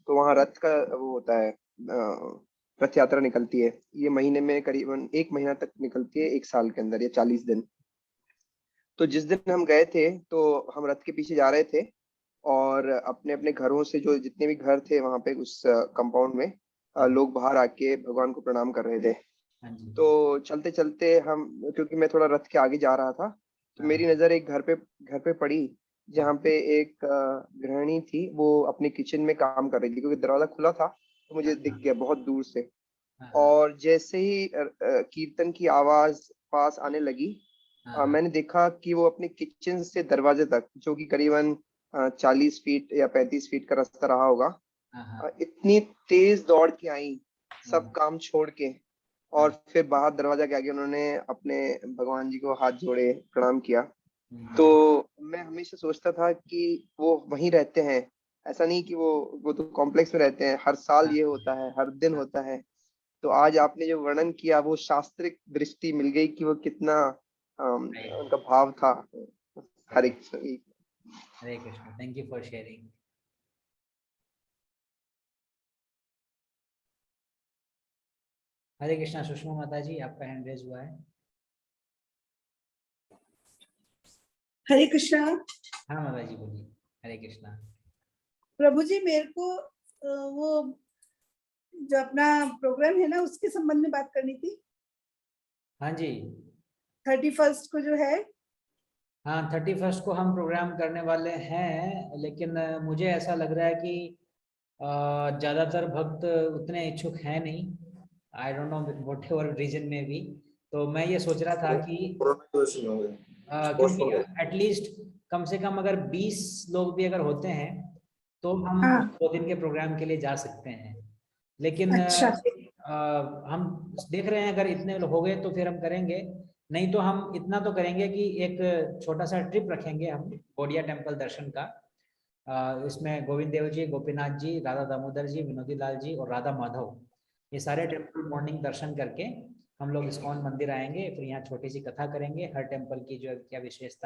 तो वहाँ रथ का वो होता है, रथ यात्रा निकलती है। ये महीने में करीबन 1 महीना तक निकलती है, 1 साल के अंदर, या 40 दिन। तो जिस दिन हम गए थे तो हम रथ के पीछे जा रहे थे और अपने अपने घरों से, जो जितने भी घर थे वहां पे उस कंपाउंड में, लोग बाहर आके भगवान को प्रणाम कर रहे थे। तो चलते चलते हम, क्योंकि मैं थोड़ा रथ के आगे जा रहा था, तो मेरी नजर एक घर पे पड़ी जहाँ पे एक गृहिणी थी। वो अपने किचन में काम कर रही थी, क्योंकि दरवाजा खुला था तो मुझे दिख गया बहुत दूर से। और जैसे ही कीर्तन की आवाज पास आने लगी, मैंने देखा कि वो अपने किचन से दरवाजे तक, जो कि करीबन 40 फीट या 35 फीट का रास्ता रहा होगा, इतनी तेज दौड़ के आई, सब काम छोड़ के, और फिर बाहर दरवाजा के आगे उन्होंने अपने भगवान जी को हाथ जोड़े, प्रणाम किया। तो मैं हमेशा सोचता था कि वो वहीं रहते हैं, ऐसा नहीं कि वो तो कॉम्प्लेक्स में रहते हैं। हर साल ये होता है, हर दिन होता है। तो आज आपने जो वर्णन किया वो शास्त्रिक दृष्टि मिल गई कि वो कितना उनका भाव था। Hare Krishna. Thank you for sharing. Hare Krishna. Sushma माता जी, आपका हैंड रेज हुआ है। हरे कृष्णा। हाँ माता जी बोलिए। हरे कृष्णा। प्रभु जी, मेरे को वो जो अपना प्रोग्राम है ना उसके संबंध में बात करनी थी। हाँ जी, 31 को जो है। हाँ 31 को हम प्रोग्राम करने वाले हैं, लेकिन मुझे ऐसा लग रहा है कि ज़्यादातर भक्त उतने इच्छुक हैं नहीं, I don't know whatever reason में भी। तो मैं ये सोच रहा था कि क्योंकि एटलीस्ट कम से कम अगर 20 लोग भी अगर होते हैं तो हम हाँ। 2 दिन के प्रोग्राम के लिए जा सकते हैं। लेकिन अच्छा। हम देख रहे हैं अगर इतने हो गए तो फिर हम करेंगे, नहीं तो हम इतना तो करेंगे कि एक छोटा सा ट्रिप रखेंगे हम गौड़िया टेम्पल दर्शन का। इसमें गोविंद देव जी, गोपीनाथ जी, राधा दामोदर जी, विनोदी लाल जी और राधा माधव, ये सारे टेम्पल मॉर्निंग दर्शन करके हम लोग इस्कॉन मंदिर आएंगे। फिर यहाँ छोटी सी कथा करेंगे, हर टेम्पल की जो क्या विशेषता है